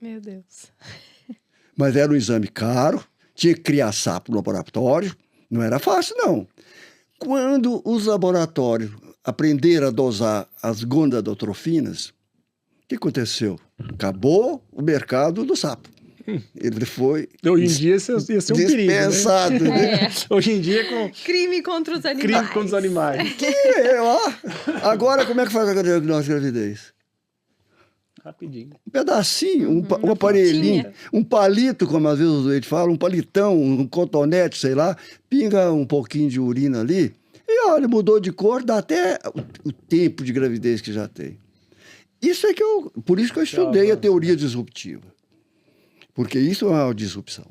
Meu Deus. Mas era um exame caro, tinha que criar sapo no laboratório, não era fácil, não. Quando os laboratórios aprenderam a dosar as gonadotrofinas, o que aconteceu? Acabou o mercado do sapo. Ele foi... Hoje em dia isso ia ser um perigo, dispensado, né? Hoje em dia com... Crime contra os animais. Crime contra os animais. Agora, como é que faz a diagnóstico de gravidez? Rapidinho. Um pedacinho, um aparelhinho, um palito, como às vezes a gente fala, um palitão, um cotonete, sei lá, pinga um pouquinho de urina ali, e olha, mudou de cor, dá até o tempo de gravidez que já tem. Isso é por isso que eu estudei a teoria disruptiva. Porque isso é uma disrupção.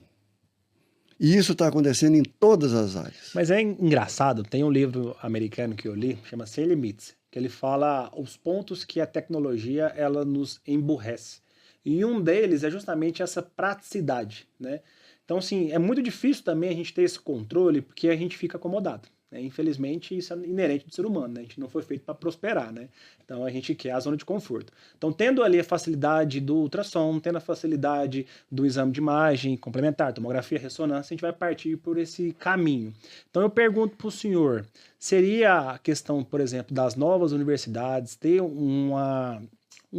E isso está acontecendo em todas as áreas. Mas é engraçado, tem um livro americano que eu li, chama Sem Limites, que ele fala os pontos que a tecnologia ela nos emburrece. E um deles é justamente essa praticidade, né? Então, assim, é muito difícil também a gente ter esse controle, porque a gente fica acomodado, né? Infelizmente, isso é inerente do ser humano, né? A gente não foi feito para prosperar, né? Então, a gente quer a zona de conforto. Então, tendo ali a facilidade do ultrassom, tendo a facilidade do exame de imagem complementar, tomografia, ressonância, a gente vai partir por esse caminho. Então, eu pergunto para o senhor, seria a questão, por exemplo, das novas universidades ter um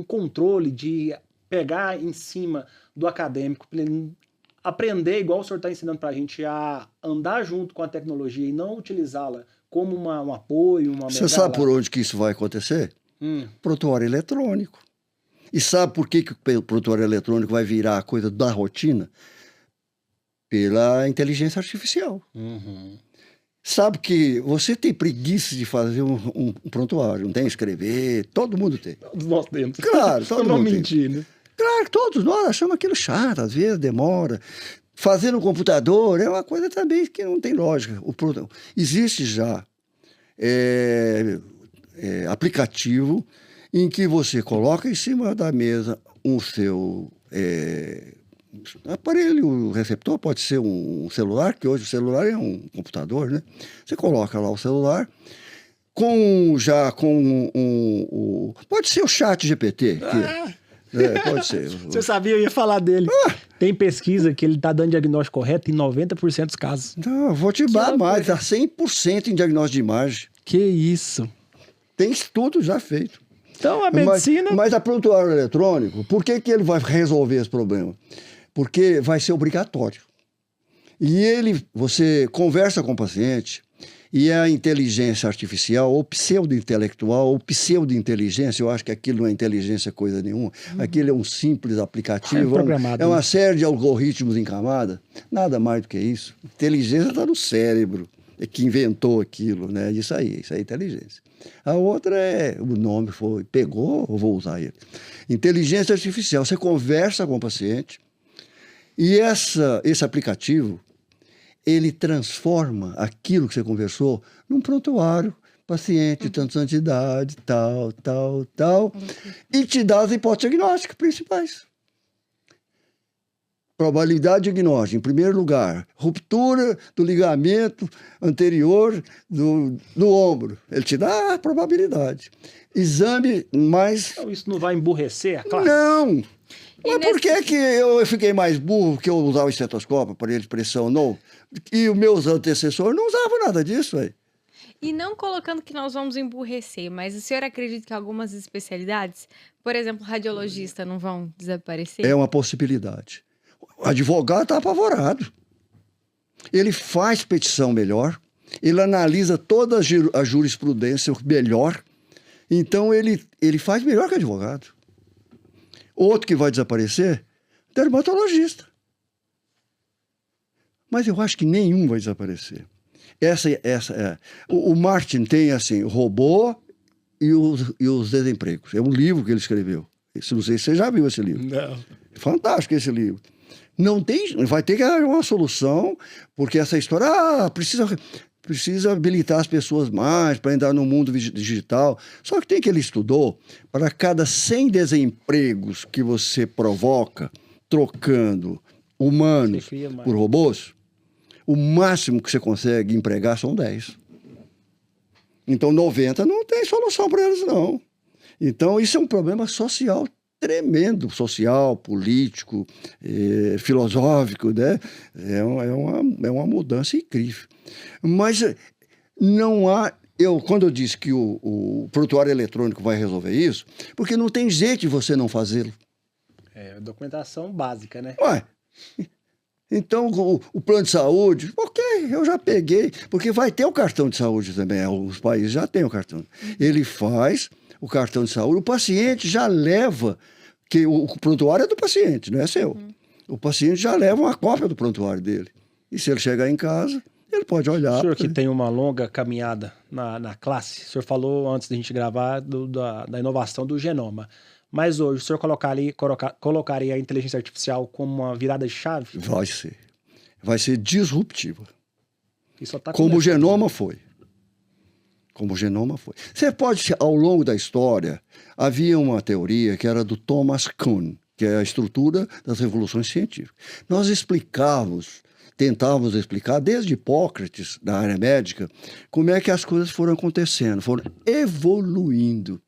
controle de pegar em cima do acadêmico, aprender, igual o senhor está ensinando para a gente, a andar junto com a tecnologia e não utilizá-la como um apoio, uma... Você sabe por onde que isso vai acontecer? Prontuário eletrônico. E sabe por que o prontuário eletrônico vai virar a coisa da rotina? Pela inteligência artificial. Sabe que você tem preguiça de fazer um prontuário, não tem escrever, todo mundo tem. Todos nós temos. Claro, todo não mundo tem. mentir, né? Claro, todos nós achamos aquilo chato, às vezes demora. Fazer no computador é uma coisa também que não tem lógica. Existe já aplicativo em que você coloca em cima da mesa o seu aparelho, o receptor pode ser um celular, que hoje o celular é um computador, né? Você coloca lá o celular pode ser o chat GPT. Pode ser. Você sabia, eu ia falar dele. Tem pesquisa que ele tá dando diagnóstico correto em 90% dos casos. Não, eu vou te dar mais, dá 100% em diagnóstico de imagem. Que isso. Tem estudo já feito. Então, a medicina... Mas a prontuário eletrônico, por que ele vai resolver esse problema? Porque vai ser obrigatório. E você conversa com o paciente e a inteligência artificial, ou pseudo-intelectual, ou pseudo-inteligência, eu acho que aquilo não é inteligência coisa nenhuma, aquilo é um simples aplicativo, é uma série de algoritmos em camada, nada mais do que isso. Inteligência está no cérebro, é que inventou aquilo, né? Isso aí é inteligência. A outra o nome pegou, eu vou usar ele. Inteligência artificial, você conversa com o paciente e esse aplicativo, ele transforma aquilo que você conversou num prontuário, paciente, tantos anos de idade, tal, e te dá as hipóteses diagnósticas principais. Probabilidade diagnóstica, em primeiro lugar, ruptura do ligamento anterior do ombro. Ele te dá a probabilidade. Exame mais... Então, isso não vai emburrecer a classe? Não! Mas por que eu fiquei mais burro que eu usava o estetoscópio, aparelho de pressão, não? E os meus antecessores não usavam nada disso, velho. E não colocando que nós vamos emburrecer, mas o senhor acredita que algumas especialidades, por exemplo, radiologista, não vão desaparecer? É uma possibilidade. O advogado está apavorado. Ele faz petição melhor, ele analisa toda a jurisprudência melhor, então ele faz melhor que advogado. Outro que vai desaparecer, dermatologista. Mas eu acho que nenhum vai desaparecer. O Martin tem assim, o robô e os desempregos. É um livro que ele escreveu. Não sei se você já viu esse livro. Não. Fantástico esse livro. Não tem, vai ter que haver uma solução, porque essa história, precisa habilitar as pessoas mais para entrar no mundo digital. Só que tem que ele estudou, para cada 100 desempregos que você provoca, trocando humanos por robôs, o máximo que você consegue empregar são 10. Então 90 não tem solução para eles, não. Então isso é um problema social tremendo, social, político, filosófico, né? É uma mudança incrível. Mas não há... Quando eu disse que o prontuário eletrônico vai resolver isso, porque não tem jeito de você não fazê-lo. É documentação básica, né? Ué, então o plano de saúde, ok, eu já peguei, porque vai ter o cartão de saúde também, alguns países já têm o cartão. Ele faz o cartão de saúde, o paciente já leva, que o prontuário é do paciente, não é seu. O paciente já leva uma cópia do prontuário dele. E se ele chegar em casa, ele pode olhar. O senhor que tem uma longa caminhada na classe, o senhor falou antes da gente gravar da inovação do genoma. Mas hoje, o senhor colocaria a inteligência artificial como uma virada de chave? Vai ser. Vai ser disruptiva. Como o genoma foi. Como o genoma foi. Você pode, ao longo da história, havia uma teoria que era do Thomas Kuhn, que é a estrutura das revoluções científicas. Nós tentávamos explicar, desde Hipócrates, da área médica, como é que as coisas foram acontecendo, foram evoluindo.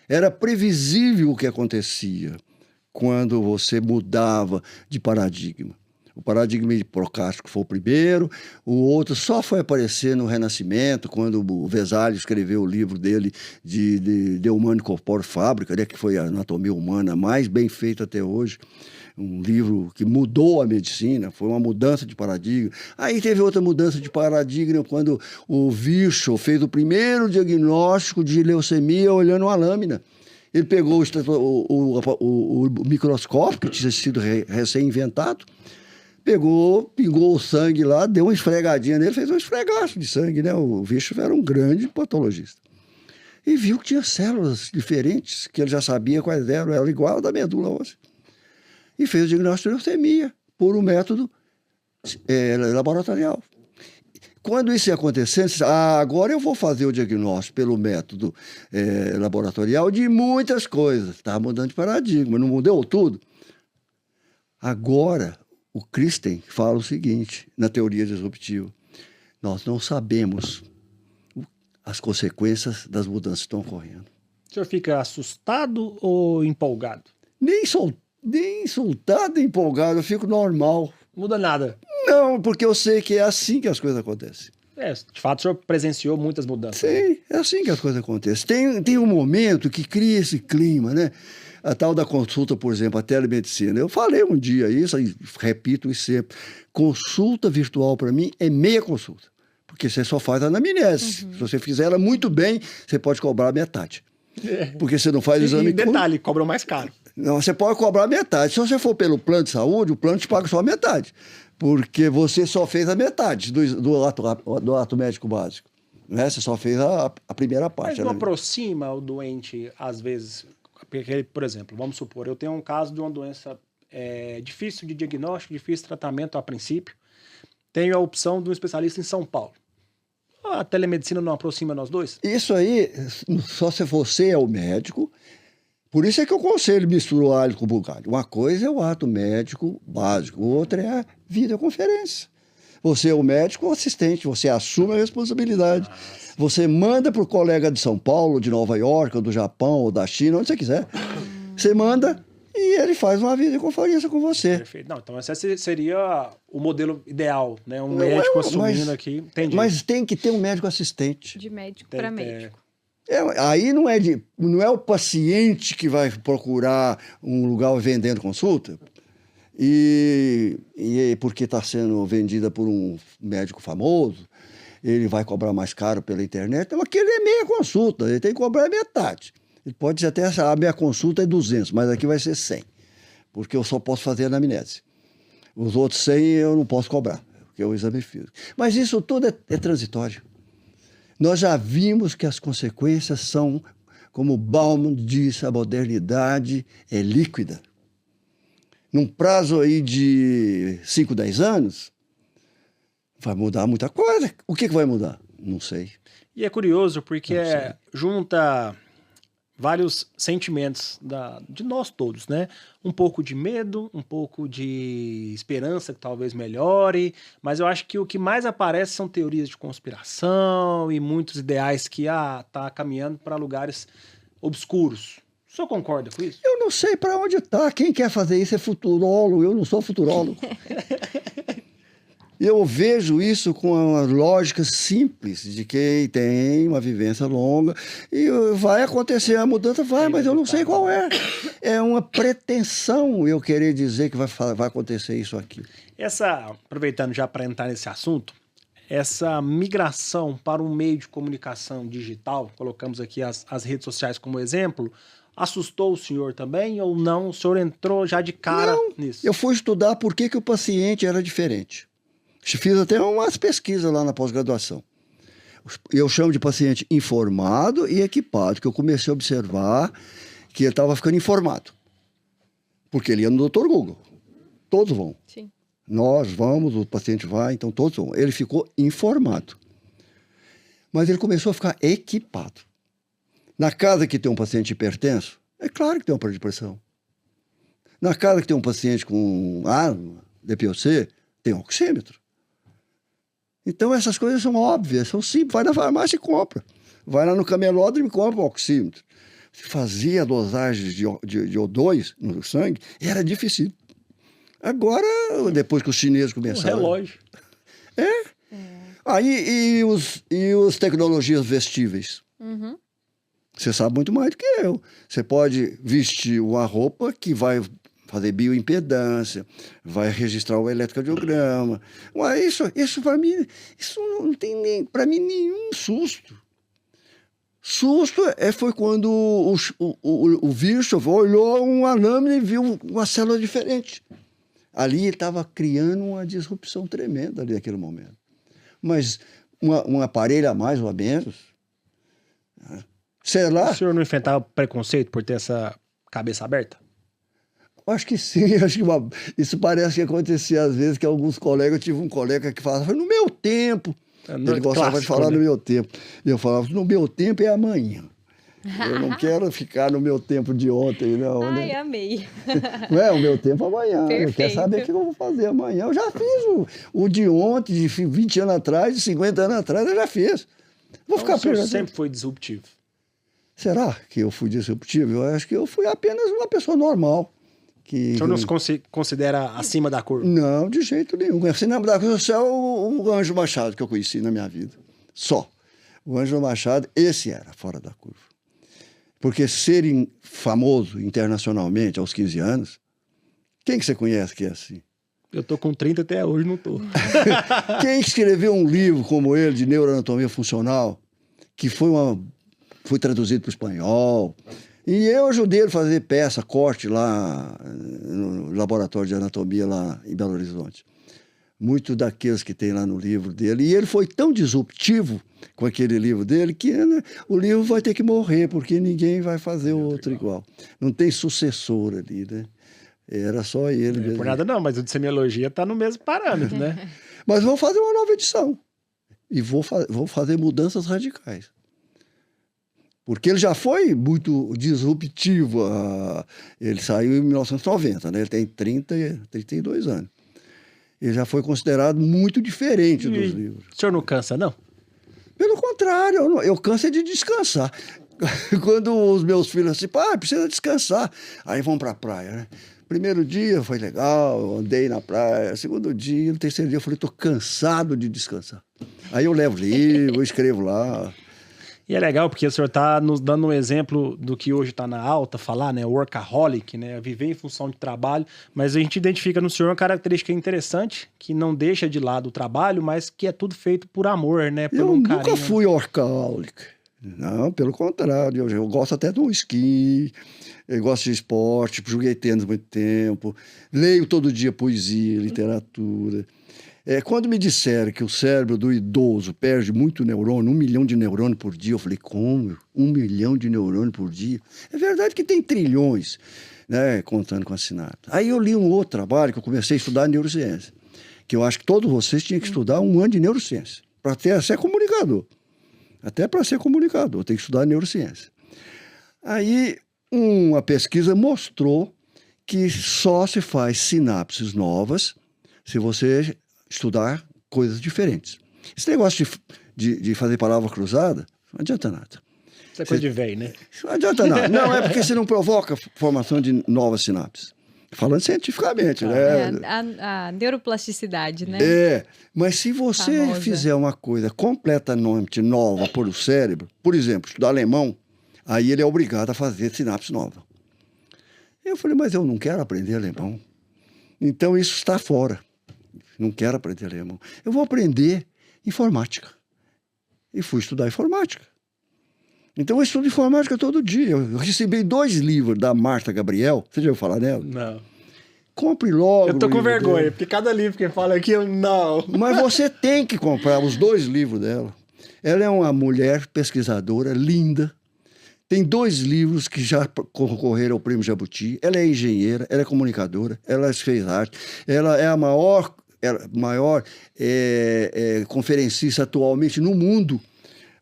Era previsível o que acontecia quando você mudava de paradigma. O paradigma hipocrático foi o primeiro, o outro só foi aparecer no Renascimento, quando o Vesalius escreveu o livro dele de Humano Corpore Fábrica, né, que foi a anatomia humana mais bem feita até hoje. Um livro que mudou a medicina, foi uma mudança de paradigma. Aí teve outra mudança de paradigma quando o Virchow fez o primeiro diagnóstico de leucemia olhando uma lâmina. Ele pegou o microscópio, que tinha sido recém-inventado, pingou o sangue lá, deu uma esfregadinha nele, fez um esfregaço de sangue, né? O Virchow era um grande patologista. E viu que tinha células diferentes, que ele já sabia quais eram, era igual a da medula óssea. E fez o diagnóstico de leucemia por um método laboratorial. quando isso ia acontecendo, agora eu vou fazer o diagnóstico pelo método laboratorial de muitas coisas. Estava mudando de paradigma, não mudou tudo. Agora, o Christen fala o seguinte, na teoria disruptiva: nós não sabemos as consequências das mudanças que estão ocorrendo. O senhor fica assustado ou empolgado? Nem insultado, nem empolgado, eu fico normal. Muda nada. Não, porque eu sei que é assim que as coisas acontecem. De fato, o senhor presenciou muitas mudanças. Sim, é assim que as coisas acontecem. Tem um momento que cria esse clima, né? A tal da consulta, por exemplo, a telemedicina. Eu falei um dia isso, e repito isso sempre. Consulta virtual, para mim, é meia consulta. Porque você só faz a anamnese. Se você fizer ela muito bem, você pode cobrar metade. Porque você não faz o exame... E detalhe, cobram mais caro. Não, você pode cobrar metade. Se você for pelo plano de saúde, o plano te paga só a metade. Porque você só fez a metade do ato médico básico. Né? Você só fez a primeira parte. Mas não aproxima o doente, às vezes... Porque, por exemplo, vamos supor, eu tenho um caso de uma doença difícil de diagnóstico, difícil de tratamento a princípio. Tenho a opção de um especialista em São Paulo. A telemedicina não aproxima nós dois? Isso aí, só se você é o médico. Por isso é que eu aconselho misturar o alho com o bugalho. Uma coisa é o ato médico básico, outra é a videoconferência. Você é o médico ou assistente, você assume a responsabilidade. Você manda para o colega de São Paulo, de Nova York, ou do Japão, ou da China, onde você quiser. Você manda e ele faz uma videoconferência com você. Perfeito. Não, então esse seria o modelo ideal, né? Um médico assumindo aqui. Entendi. Mas tem que ter um médico assistente. De médico para médico. Aí não é o paciente que vai procurar um lugar vendendo consulta e porque está sendo vendida por um médico famoso, ele vai cobrar mais caro pela internet. Então, aquele é meia consulta, ele tem que cobrar metade. Ele pode ser até, a minha consulta é 200, mas aqui vai ser 100, porque eu só posso fazer anamnese. Os outros 100 eu não posso cobrar, porque é o exame físico. Mas isso tudo é transitório. Nós já vimos que as consequências são, como Bauman disse, a modernidade é líquida. Num prazo aí de 5, 10 anos, vai mudar muita coisa. O que vai mudar? Não sei. E é curioso porque junta vários sentimentos de nós todos, né? Um pouco de medo, um pouco de esperança que talvez melhore, mas eu acho que o que mais aparece são teorias de conspiração e muitos ideais que tá caminhando para lugares obscuros. O senhor concorda com isso? Eu não sei para onde está. Quem quer fazer isso é futurólogo. Eu não sou futurólogo. Eu vejo isso com uma lógica simples de quem tem uma vivência longa e vai acontecer a mudança, mas eu não sei qual é. É uma pretensão eu querer dizer que vai acontecer isso aqui. Aproveitando já para entrar nesse assunto, essa migração para um meio de comunicação digital, colocamos aqui as redes sociais como exemplo, assustou o senhor também ou não? O senhor entrou já de cara nisso? Eu fui estudar por que o paciente era diferente. Fiz até umas pesquisas lá na pós-graduação. Eu chamo de paciente informado e equipado, que eu comecei a observar que ele estava ficando informado. Porque ele ia no Dr. Google. Todos vão. Sim. Nós vamos, o paciente vai, então todos vão. Ele ficou informado. Mas ele começou a ficar equipado. Na casa que tem um paciente hipertenso, é claro que tem uma perda de pressão. Na casa que tem um paciente com asma, DPOC, tem um oxímetro. Então, essas coisas são óbvias, são simples. Vai na farmácia e compra. Vai lá no camelódromo e compra o oxímetro. Se fazia a dosagem de O2 no sangue, era difícil. Agora, depois que os chineses começaram... Um relógio. Aí, e os tecnologias vestíveis? Uhum. Você sabe muito mais do que eu. Você pode vestir uma roupa que vai fazer bioimpedância, vai registrar o eletrocardiograma. Mas isso para mim, isso não tem nem, para mim, nenhum susto. Susto foi quando o Virchow olhou uma lâmina e viu uma célula diferente. Ali ele estava criando uma disrupção tremenda ali naquele momento. Mas um aparelho a mais ou a menos, sei lá... O senhor não enfrentava preconceito por ter essa cabeça aberta? Acho que sim, acho que isso parece que acontecia às vezes, que alguns colegas, eu tive um colega que falava, no meu tempo, Ele gostava de falar no meu tempo. Eu falava, no meu tempo é amanhã. Eu não quero ficar no meu tempo de ontem, não. Ai, Né? amei. Não é o meu tempo amanhã. Perfeito. Eu quero saber o que eu vou fazer amanhã. Eu já fiz o de ontem, de 20 anos atrás, de 50 anos atrás, eu já fiz. Vou ficar O senhor preso. sempre foi disruptivo. Será que eu fui disruptivo? Eu acho que eu fui apenas uma pessoa normal. Que... O senhor não se considera acima da curva? Não, de jeito nenhum. Acima da curva só o Ângelo Machado que eu conheci na minha vida. Só. O Ângelo Machado, esse era fora da curva. Porque ser famoso internacionalmente aos 15 anos, quem que você conhece que é assim? Eu tô com 30 até hoje, não tô. Quem escreveu um livro como ele, de neuroanatomia funcional, que foi traduzido para o espanhol, e eu ajudei ele a fazer peça, corte lá no laboratório de anatomia lá em Belo Horizonte. Muito daqueles que tem lá no livro dele. E ele foi tão disruptivo com aquele livro dele que, né, o livro vai ter que morrer, porque ninguém vai fazer outro igual. Não tem sucessor ali, né? Era só ele Não é mesmo. por nada não, mas o de semiologia tá no mesmo parâmetro, né? Mas vou fazer uma nova edição. E vou fazer mudanças radicais. Porque ele já foi muito disruptivo. Ele saiu em 1990, né? Ele tem 32 anos. Ele já foi considerado muito diferente dos livros. O senhor não cansa, não? Pelo contrário, eu canso de descansar. Quando os meus filhos assim, pai, precisa descansar. Aí vão para a praia, né? Primeiro dia foi legal, andei na praia. Segundo dia, no terceiro dia, eu falei, estou cansado de descansar. Aí eu levo livro, eu escrevo lá. E é legal porque o senhor está nos dando um exemplo do que hoje está na alta, falar, né? Workaholic, né? Viver em função de trabalho. Mas a gente identifica no senhor uma característica interessante, que não deixa de lado o trabalho, mas que é tudo feito por amor, né? Por Eu um nunca carinho. fui workaholic. Não, pelo contrário. Eu gosto até do esqui, eu gosto de esporte, joguei tênis há muito tempo, leio todo dia poesia, literatura. Quando me disseram que o cérebro do idoso perde muito neurônio, 1 milhão de neurônios por dia, eu falei, como? 1 milhão de neurônios por dia? É verdade que tem trilhões, né, contando com a sinapse. Aí eu li um outro trabalho que eu comecei a estudar neurociência, que eu acho que todos vocês tinham que estudar 1 ano de neurociência, para ser comunicador. Até para ser comunicador, tem que estudar neurociência. Aí uma pesquisa mostrou que só se faz sinapses novas se você estudar coisas diferentes. Esse negócio de fazer palavra cruzada, não adianta nada. Isso é coisa de velho, né? Não adianta nada. Não, é porque você não provoca formação de novas sinapses. Falando cientificamente, né? A neuroplasticidade, né? Mas se você Famosa. fizer uma coisa completamente nova para o cérebro, por exemplo, estudar alemão, aí ele é obrigado a fazer sinapse nova. Eu falei, mas eu não quero aprender alemão. Então isso está fora. Não quero aprender alemão. Eu vou aprender informática. E fui estudar informática. Então eu estudo informática todo dia. Eu recebi 2 livros da Marta Gabriel. Você já ouviu falar nela? Não. Compre logo. Eu tô o com livro vergonha, dela. porque cada livro que fala aqui, eu não. Mas você tem que comprar os 2 livros dela. Ela é uma mulher pesquisadora linda. Tem 2 livros que já concorreram ao Prêmio Jabuti. Ela é engenheira, ela é comunicadora, ela fez arte. Ela é a maior conferencista atualmente no mundo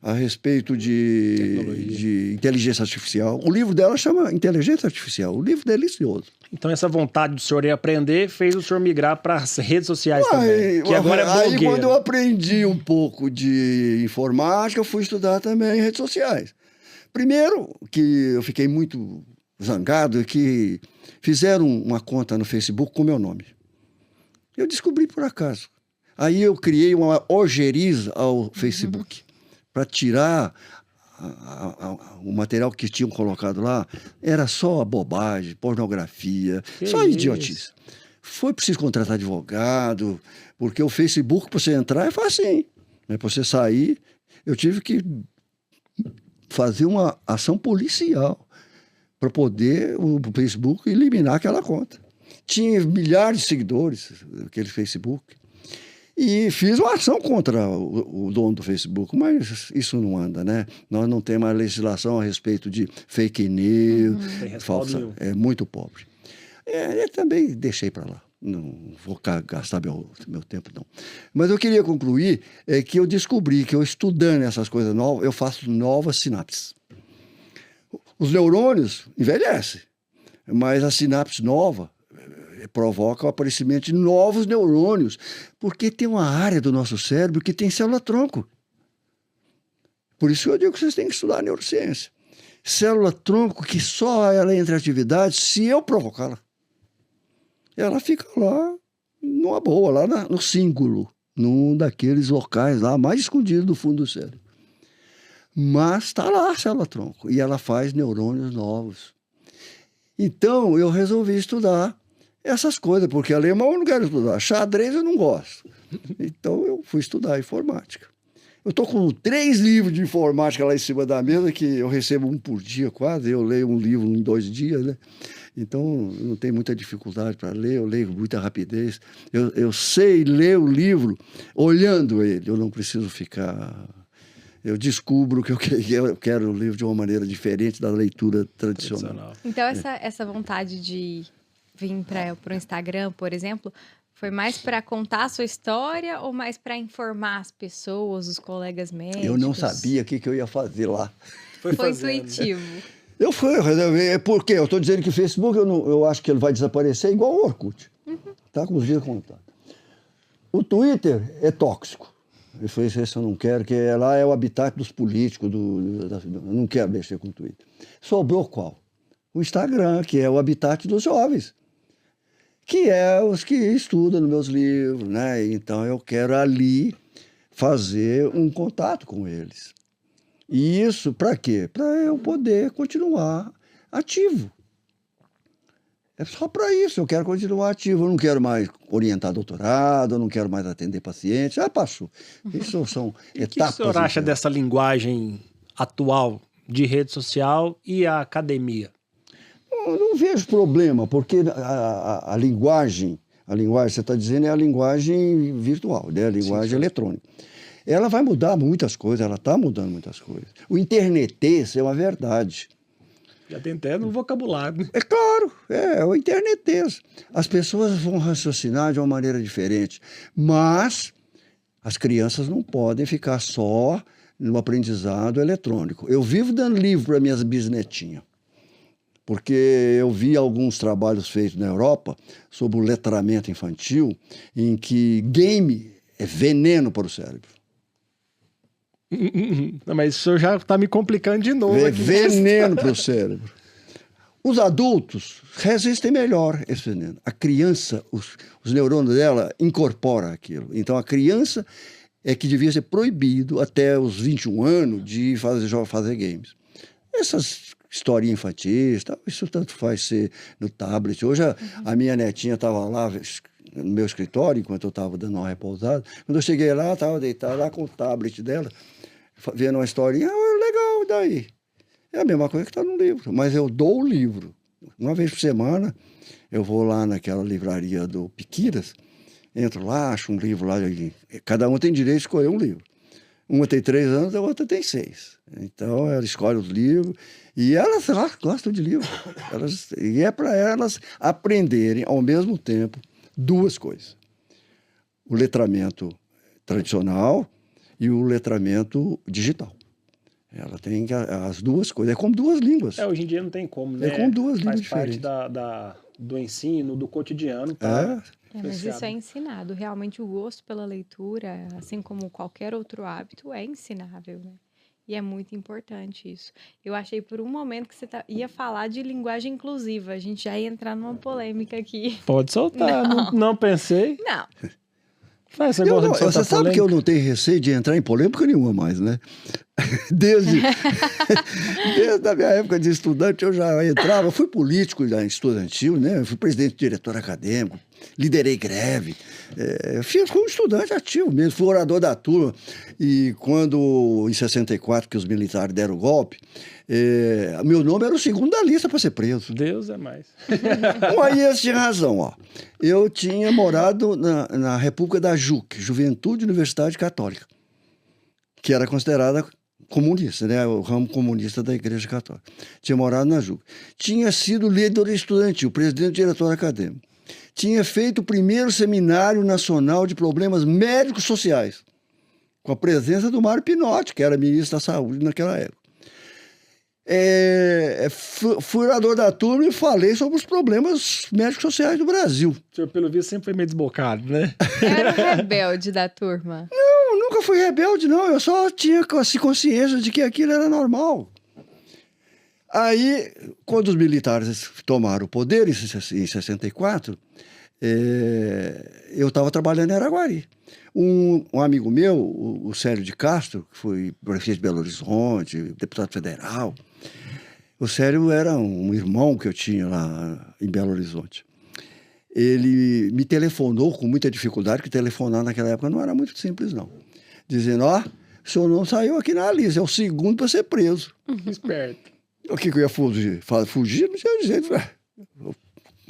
a respeito de inteligência artificial. O livro dela chama Inteligência Artificial. O livro é delicioso. Então essa vontade do senhor em aprender fez o senhor migrar para as redes sociais também. Que agora é aí blogueiro. quando eu aprendi um pouco de informática, eu fui estudar também redes sociais. Primeiro, que eu fiquei muito zangado, é que fizeram uma conta no Facebook com meu nome. Eu descobri por acaso. Aí eu criei uma ojeriza ao Facebook para tirar o material que tinham colocado lá. Era só bobagem, pornografia, só idiotice. Foi preciso contratar advogado, porque o Facebook, para você entrar, é facinho. Para você sair, eu tive que fazer uma ação policial para poder o Facebook eliminar aquela conta. Tinha milhares de seguidores, aquele Facebook. E fiz uma ação contra o dono do Facebook, mas isso não anda, né? Nós não temos uma legislação a respeito de fake news, falsa. É muito pobre. Eu também deixei para lá. Não vou gastar meu tempo, não. Mas eu queria concluir que eu descobri que eu estudando essas coisas novas, eu faço novas sinapses. Os neurônios envelhecem, mas a sinapse nova provoca o aparecimento de novos neurônios, porque tem uma área do nosso cérebro que tem célula-tronco. Por isso eu digo que vocês têm que estudar neurociência. Célula-tronco que só ela entra em atividade se eu provocá-la. Ela fica lá, numa boa, lá no cíngulo, num daqueles locais lá mais escondidos do fundo do cérebro. Mas está lá a célula-tronco e ela faz neurônios novos. Então eu resolvi estudar essas coisas, porque alemão eu não quero estudar, xadrez eu não gosto. Então eu fui estudar informática. Eu estou com 3 livros de informática lá em cima da mesa, que eu recebo um por dia quase, eu leio um livro em 2 dias, né? Então, não tem muita dificuldade para ler, eu leio com muita rapidez. Eu sei ler o livro olhando ele, eu não preciso ficar... Eu descubro que eu quero o livro de uma maneira diferente da leitura tradicional. Então, essa vontade de vir para o Instagram, por exemplo, foi mais para contar a sua história ou mais para informar as pessoas, os colegas médicos? Eu não sabia o que eu ia fazer lá. Foi intuitivo. Eu fui, por quê? Eu estou dizendo que o Facebook, eu acho que ele vai desaparecer igual o Orkut. Tá com os dias contados. O Twitter é tóxico. Eu falei, isso eu não quero, porque lá é o habitat dos políticos, eu não quero mexer com o Twitter. Sobrou qual? O Instagram, que é o habitat dos jovens, que é os que estudam nos meus livros, né? Então eu quero ali fazer um contato com eles. E isso para quê? Para eu poder continuar ativo. É só para isso, eu quero continuar ativo. Eu não quero mais orientar doutorado, eu não quero mais atender pacientes. Já passou. Isso são etapas. O que o senhor acha dessa linguagem atual de rede social e a academia? Eu não vejo problema, porque a linguagem, você está dizendo, é a linguagem virtual, né? A linguagem eletrônica. Ela vai mudar muitas coisas, ela está mudando muitas coisas. O internetês é uma verdade. Já tem até no vocabulário. É claro, é o internetês. As pessoas vão raciocinar de uma maneira diferente, mas as crianças não podem ficar só no aprendizado eletrônico. Eu vivo dando livro para minhas bisnetinhas, porque eu vi alguns trabalhos feitos na Europa sobre o letramento infantil, em que game é veneno para o cérebro. Não, mas o senhor já está me complicando de novo. É veneno para o cérebro. Os adultos resistem melhor a esse veneno. A criança, os neurônios dela incorporam aquilo. Então a criança é que devia ser proibido até os 21 anos de fazer games. Essas historinhas infantis, isso tanto faz ser no tablet. Hoje a minha netinha estava lá no meu escritório, enquanto eu estava dando uma repousada. Quando eu cheguei lá, estava deitada lá com o tablet dela, vendo uma historinha. Legal, daí? É a mesma coisa que está no livro, mas eu dou o livro. Uma vez por semana, eu vou lá naquela livraria do Piquiras, entro lá, acho um livro lá. Cada um tem direito de escolher um livro. Uma tem 3 anos, a outra tem 6. Então, ela escolhe os livros e elas gostam de livro. E é para elas aprenderem, ao mesmo tempo, 2 coisas. O letramento tradicional e o letramento digital. Ela tem as 2 coisas. É como 2 línguas. Hoje em dia não tem como, né? É como 2 línguas diferentes. diferentes. Faz parte do ensino, do cotidiano. Tá? Mas isso é ensinado. Realmente o gosto pela leitura, assim como qualquer outro hábito, é ensinável, né? E é muito importante isso. Eu achei por um momento que você ia falar de linguagem inclusiva. A gente já ia entrar numa polêmica aqui. Pode soltar. Não pensei. Não. Você sabe que eu não tenho receio de entrar em polêmica nenhuma mais, né? Desde a minha época de estudante, eu já entrava. Fui político estudantil, né? Fui presidente do diretor acadêmico, liderei greve. Fui um estudante ativo mesmo, fui orador da turma. E quando, em 64, que os militares deram o golpe, meu nome era o segundo da lista para ser preso. Deus é mais. Bom, aí eles tinham razão, ó. Eu tinha morado na República da JUC, Juventude Universidade Católica, que era considerada comunista, né? O ramo comunista da Igreja Católica. Tinha morado na JUC. Tinha sido líder estudantil, presidente do diretor acadêmico. tinha feito o primeiro Seminário Nacional de Problemas Médicos Sociais, com a presença do Mário Pinotti, que era ministro da Saúde naquela época. Fui orador da turma e falei sobre os problemas médicos sociais do Brasil. O senhor, pelo visto, sempre foi meio desbocado, né? Era o rebelde da turma. Eu nunca fui rebelde, não. Eu só tinha consciência de que aquilo era normal. Aí, quando os militares tomaram o poder, em 64, eu estava trabalhando em Araguari. Um amigo meu, o Célio de Castro, que foi prefeito de Belo Horizonte, deputado federal, o Célio era um irmão que eu tinha lá em Belo Horizonte. Ele me telefonou com muita dificuldade, porque telefonar naquela época não era muito simples, não. Dizendo, o senhor não saiu aqui na lista, é o segundo para ser preso. Esperto. O que eu ia fugir? Fugir não tinha jeito. Eu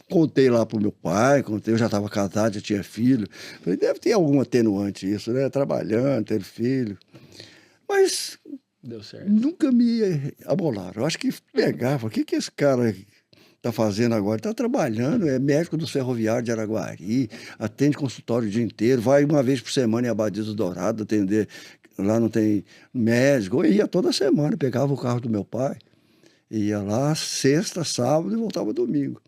contei lá pro meu pai, eu já estava casado, já tinha filho. Falei, deve ter algum atenuante isso, né? Trabalhando, tendo filho. Mas deu certo. Nunca me abolaram. Eu acho que pegava. O que esse cara está fazendo agora? Está trabalhando, é médico do ferroviário de Araguari, atende consultório o dia inteiro, vai uma vez por semana em Abadia do Dourado atender. Lá não tem médico. Eu ia toda semana, pegava o carro do meu pai, ia lá sexta, sábado e voltava domingo.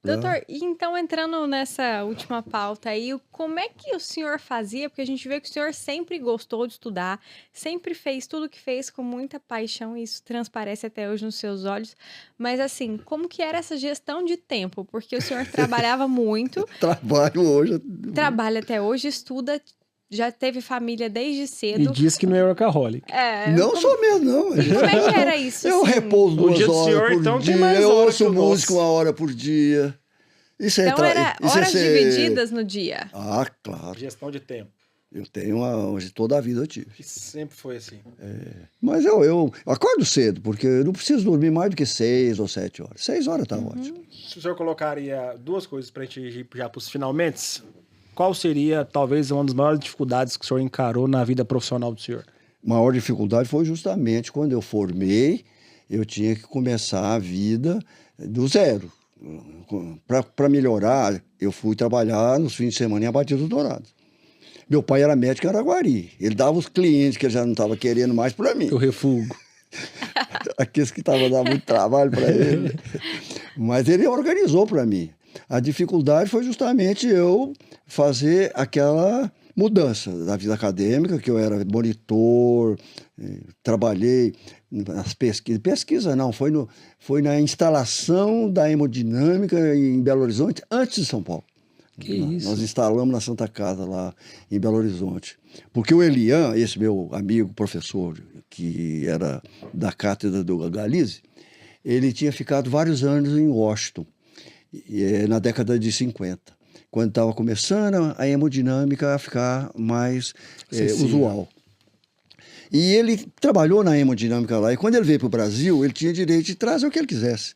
Doutor, e então entrando nessa última pauta aí, como é que o senhor fazia? Porque a gente vê que o senhor sempre gostou de estudar, sempre fez tudo o que fez com muita paixão, e isso transparece até hoje nos seus olhos. Mas assim, como que era essa gestão de tempo? Porque o senhor trabalhava muito. Trabalho hoje. Trabalha até hoje, estuda, já teve família desde cedo. E diz que não é workaholic. Não sou mesmo, não. Como é que era isso? Eu assim? repouso 2 horas senhor, por então, dia, tem mais eu hora ouço que o música nosso. 1 hora por dia. Isso Então era horas ser... divididas no dia. Claro. Gestão de tempo. Eu tenho hoje toda a vida eu tive. Sempre foi assim. Mas eu acordo cedo, porque eu não preciso dormir mais do que 6 ou 7 horas. 6 horas tá ótimo. Se o senhor colocaria 2 coisas para a gente ir já para os finalmente, qual seria, talvez, uma das maiores dificuldades que o senhor encarou na vida profissional do senhor? A maior dificuldade foi justamente quando eu formei, eu tinha que começar a vida do zero. Para melhorar, eu fui trabalhar nos fins de semana em Abadia do Dourado. Meu pai era médico em Araguari. Ele dava os clientes que ele já não estava querendo mais para mim. Eu refugo. Aqueles que estavam dando muito trabalho para ele. Mas ele organizou para mim. A dificuldade foi justamente eu fazer aquela mudança da vida acadêmica, que eu era monitor, trabalhei nas pesquisas. Pesquisa não, foi na instalação da hemodinâmica em Belo Horizonte, antes de São Paulo. Que isso? Nós instalamos na Santa Casa, lá em Belo Horizonte. Porque o Elian, esse meu amigo professor, que era da cátedra do Galizzi, ele tinha ficado vários anos em Washington, na década de 50, quando estava começando a hemodinâmica a ficar mais usual. E ele trabalhou na hemodinâmica lá, e quando ele veio para o Brasil, ele tinha direito de trazer o que ele quisesse.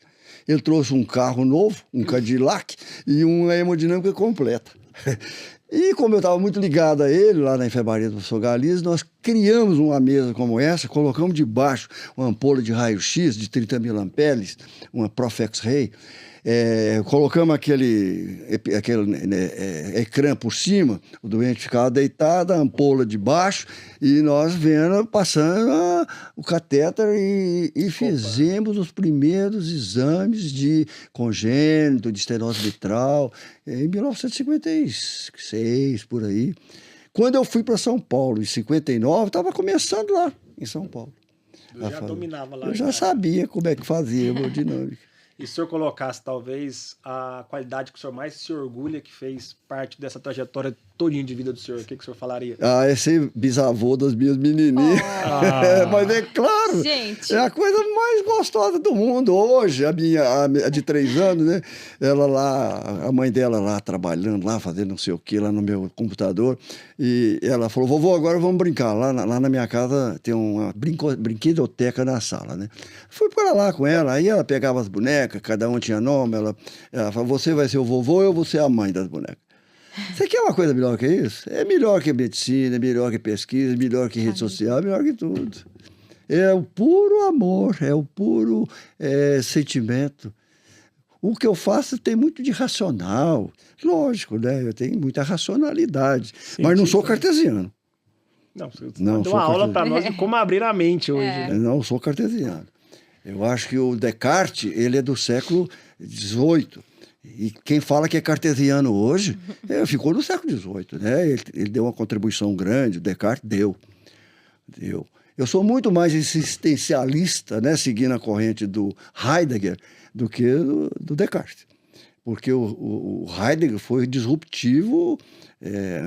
Ele trouxe um carro novo, um Cadillac, e uma hemodinâmica completa. E como eu estava muito ligado a ele, lá na enfermaria do professor Galizzi, nós criamos uma mesa como essa, colocamos debaixo uma ampola de raio-x de 30.000 amperes, uma Profex-Ray, colocamos aquele ecrã por cima, o doente ficava deitado, a ampola de baixo, e nós passando o catéter e fizemos os primeiros exames de congênito, de estenose mitral, em 1956, por aí. Quando eu fui para São Paulo, em 59, estava começando lá, em São Paulo. Eu já dominava lá. Eu já sabia como é que fazia a hemodinâmica. E se o senhor colocasse, talvez, a qualidade que o senhor mais se orgulha que fez parte dessa trajetória todinha de vida do senhor, o que o senhor falaria? É ser bisavô das minhas menininhas. Mas é claro, gente, é a coisa mais gostosa do mundo. Hoje, a de 3 anos, né? Ela lá, a mãe dela lá trabalhando, lá fazendo não sei o que, lá no meu computador. E ela falou, vovô, agora vamos brincar. Lá na minha casa tem uma brinquedoteca na sala, né? Fui para lá com ela, aí ela pegava as bonecas, cada um tinha nome, ela falou, você vai ser o vovô, eu vou ser a mãe das bonecas. Você quer uma coisa melhor que isso? É melhor que medicina, é melhor que pesquisa, é melhor que rede social, é melhor que tudo. É o puro amor, é o puro sentimento. O que eu faço tem muito de racional. Lógico, né? Eu tenho muita racionalidade. Mas não sou cartesiano. Não, você Não, deu sou uma aula cartesiano. para nós de como abrir a mente hoje. É. Né? Eu não sou cartesiano. Eu acho que o Descartes, ele é do século XVIII. E quem fala que é cartesiano hoje, ficou no século XVIII, né? Ele deu uma contribuição grande, o Descartes deu. Eu sou muito mais existencialista, né, seguindo a corrente do Heidegger, do que do Descartes. Porque o Heidegger foi disruptivo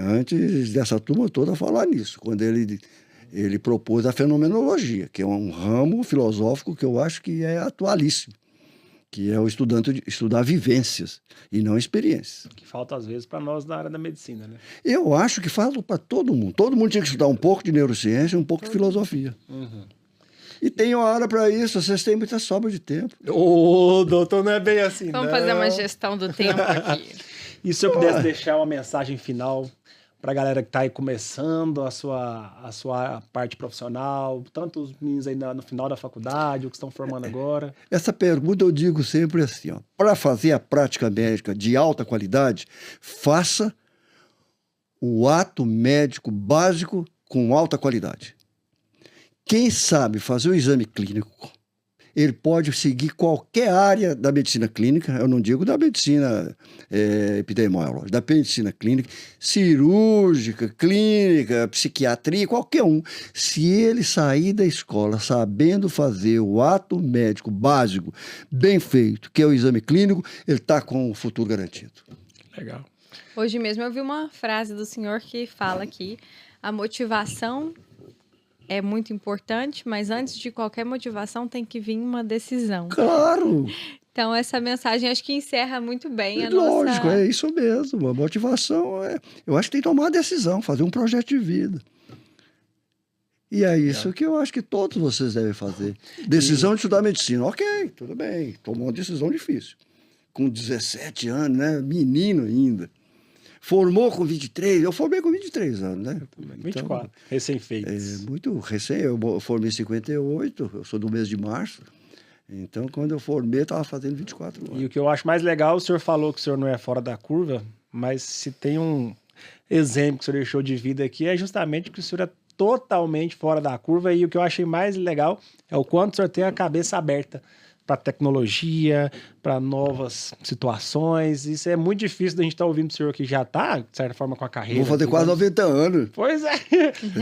antes dessa turma toda falar nisso, quando ele propôs a fenomenologia, que é um ramo filosófico que eu acho que é atualíssimo, que é o estudar vivências e não experiências. Que falta, às vezes, para nós na área da medicina, né? Eu acho que falta para todo mundo. Todo mundo tinha que estudar um pouco de neurociência e um pouco de filosofia. Uhum. E tem hora para isso, vocês têm muita sobra de tempo. Ô, doutor, não é bem assim, Vamos não. fazer uma gestão do tempo aqui. E se eu pudesse deixar uma mensagem final para a galera que está aí começando a sua parte profissional, tanto os meninos aí no final da faculdade, ou que estão formando agora. Essa pergunta eu digo sempre assim, ó, para fazer a prática médica de alta qualidade, faça o ato médico básico com alta qualidade. Quem sabe fazer o exame clínico, ele pode seguir qualquer área da medicina clínica, eu não digo da medicina epidemiológica, da medicina clínica, cirúrgica, clínica, psiquiatria, qualquer um. Se ele sair da escola sabendo fazer o ato médico básico, bem feito, que é o exame clínico, ele está com o futuro garantido. Legal. Hoje mesmo eu vi uma frase do senhor que fala que a motivação é muito importante, mas antes de qualquer motivação tem que vir uma decisão. Claro! Então, essa mensagem acho que encerra muito bem a Lógico, nossa... é isso mesmo. A motivação eu acho que tem que tomar uma decisão, fazer um projeto de vida. E é isso que eu acho que todos vocês devem fazer. Decisão de estudar medicina. Ok, tudo bem. Tomou uma decisão difícil. Com 17 anos, né? Menino ainda. Formou com 23, eu formei com 23 anos, né? 24, então, recém-feitos. Muito recém, eu formei em 58, eu sou do mês de março. Então, quando eu formei, eu estava fazendo 24 anos. E o que eu acho mais legal, o senhor falou que o senhor não é fora da curva, mas se tem um exemplo que o senhor deixou de vida aqui, é justamente que o senhor é totalmente fora da curva, e o que eu achei mais legal é o quanto o senhor tem a cabeça aberta para tecnologia, para novas situações. Isso é muito difícil da gente estar ouvindo o senhor que já está, de certa forma, com a carreira. Vou fazer quase 90 anos. Pois é.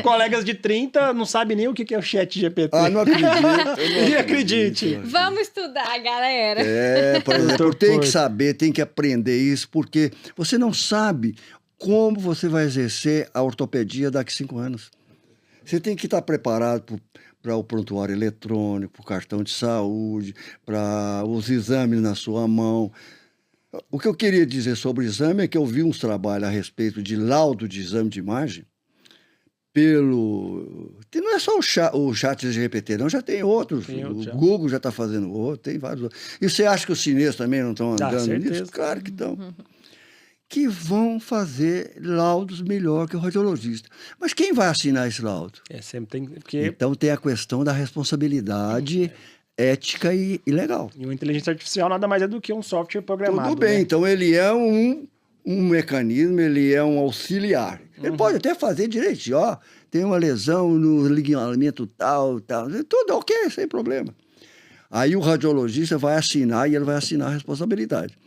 Colegas de 30 não sabem nem o que é o chat GPT. Ah, não acredito. E acredite. Vamos estudar, galera. Por exemplo, tem que saber, tem que aprender isso, porque você não sabe como você vai exercer a ortopedia daqui a 5 anos. Você tem que estar preparado para o prontuário eletrônico, para o cartão de saúde, para os exames na sua mão. O que eu queria dizer sobre o exame é que eu vi uns trabalhos a respeito de laudo de exame de imagem não é só o chat GPT, não, já tem outros. O Google já está fazendo outro, tem vários outros. E você acha que os chineses também não estão andando nisso? Claro que estão. Que vão fazer laudos melhor que o radiologista. Mas quem vai assinar esse laudo? Sempre tem, porque... Então tem a questão da responsabilidade ética e legal. E uma inteligência artificial nada mais é do que um software programado. Tudo bem, né? Então ele é um mecanismo, ele é um auxiliar. Ele pode até fazer direitinho, ó, tem uma lesão no ligamento tal, tudo ok, sem problema. Aí o radiologista vai assinar e ele vai assinar a responsabilidade.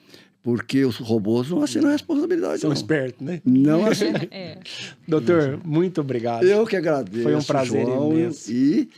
Porque os robôs não assinam a responsabilidade. São espertos, né? Não assinam. Doutor, muito obrigado. Eu que agradeço. Foi um prazer João imenso. E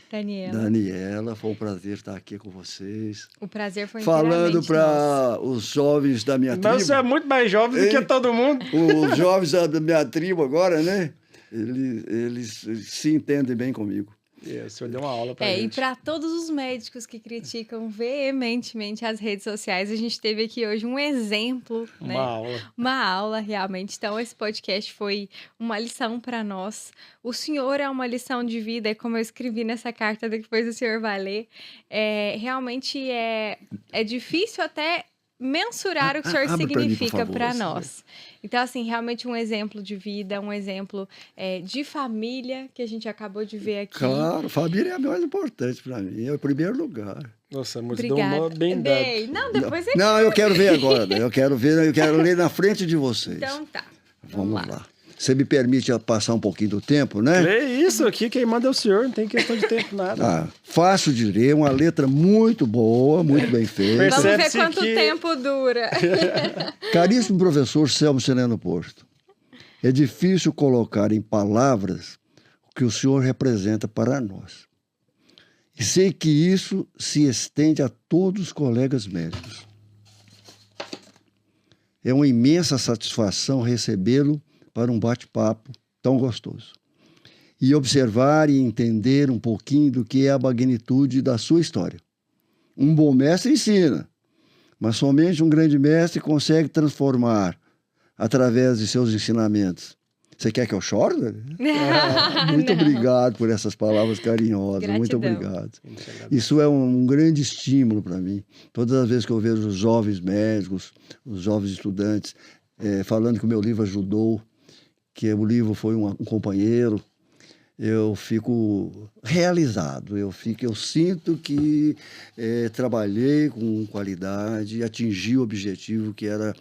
Daniela, foi um prazer estar aqui com vocês. O prazer foi falando para os jovens da minha tribo. Você é muito mais jovem do que todo mundo. Os jovens da minha tribo agora, né? Eles se entendem bem comigo. O senhor deu uma aula para gente. E para todos os médicos que criticam veementemente as redes sociais, a gente teve aqui hoje um exemplo, uma né? aula. Uma aula, realmente. Então, esse podcast foi uma lição para nós. O senhor é uma lição de vida, é como eu escrevi nessa carta, depois o senhor vai ler. Realmente é difícil até mensurar o que o senhor significa para nós. Então, assim, realmente um exemplo de vida, um exemplo de família que a gente acabou de ver aqui. Claro, família é a mais importante para mim, é o primeiro lugar. Nossa, amor, você deu uma Obrigada. bem dada. Dei. Não, depois você... Não, eu quero ver agora. Eu quero ler na frente de vocês. Então tá. Vamos lá. Você me permite passar um pouquinho do tempo, né? É isso aqui, quem manda é o senhor, não tem questão de tempo nada. Ah, fácil de ler, uma letra muito boa, muito bem feita. Vamos ver Percebe-se quanto que- tempo dura. Caríssimo professor Selmo Sereno Porto, é difícil colocar em palavras o que o senhor representa para nós. E sei que isso se estende a todos os colegas médicos. É uma imensa satisfação recebê-lo para um bate-papo tão gostoso. E observar e entender um pouquinho do que é a magnitude da sua história. Um bom mestre ensina, mas somente um grande mestre consegue transformar através de seus ensinamentos. Você quer que eu chore? Muito Não. obrigado por essas palavras carinhosas. Muito Gratidão. obrigado. Isso é um grande estímulo para mim. Todas as vezes que eu vejo os jovens médicos, os jovens estudantes, falando que o meu livro ajudou, que o livro foi um companheiro, eu fico realizado. Eu sinto que trabalhei com qualidade e atingi o objetivo que era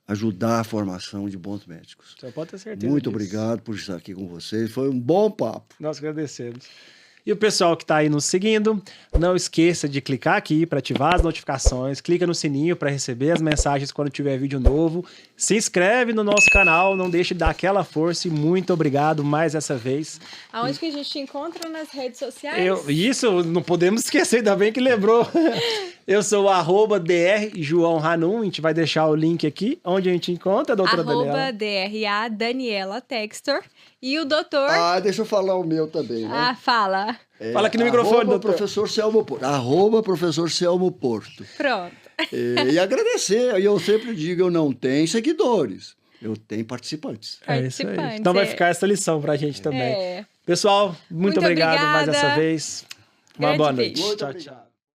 ajudar a formação de bons médicos. Só pode ter certeza Muito disso. obrigado por estar aqui com vocês. Foi um bom papo. Nós agradecemos. E o pessoal que está aí nos seguindo, não esqueça de clicar aqui para ativar as notificações, clica no sininho para receber as mensagens quando tiver vídeo novo, se inscreve no nosso canal, não deixe de dar aquela força e muito obrado mais essa vez. Aonde que a gente te encontra nas redes sociais? Isso, não podemos esquecer, ainda bem que lembrou. Eu sou o @Dr. João Hanum, a gente vai deixar o link aqui, onde a gente encontra, doutora Daniela. @DRA Daniela Textor. E o doutor... Deixa eu falar o meu também, né? Fala. Fala aqui no microfone, doutor. Professor Selmo Porto. @professor Selmo Porto. Pronto. E agradecer. E eu sempre digo, eu não tenho seguidores. Eu tenho participantes. É isso aí. Participantes, Então vai é. ficar essa lição pra gente também. É. Pessoal, muito Muito obrigado mais obrigada. essa vez. Uma Grande boa noite. beijo. Muito Tchau, obrigado. tchau.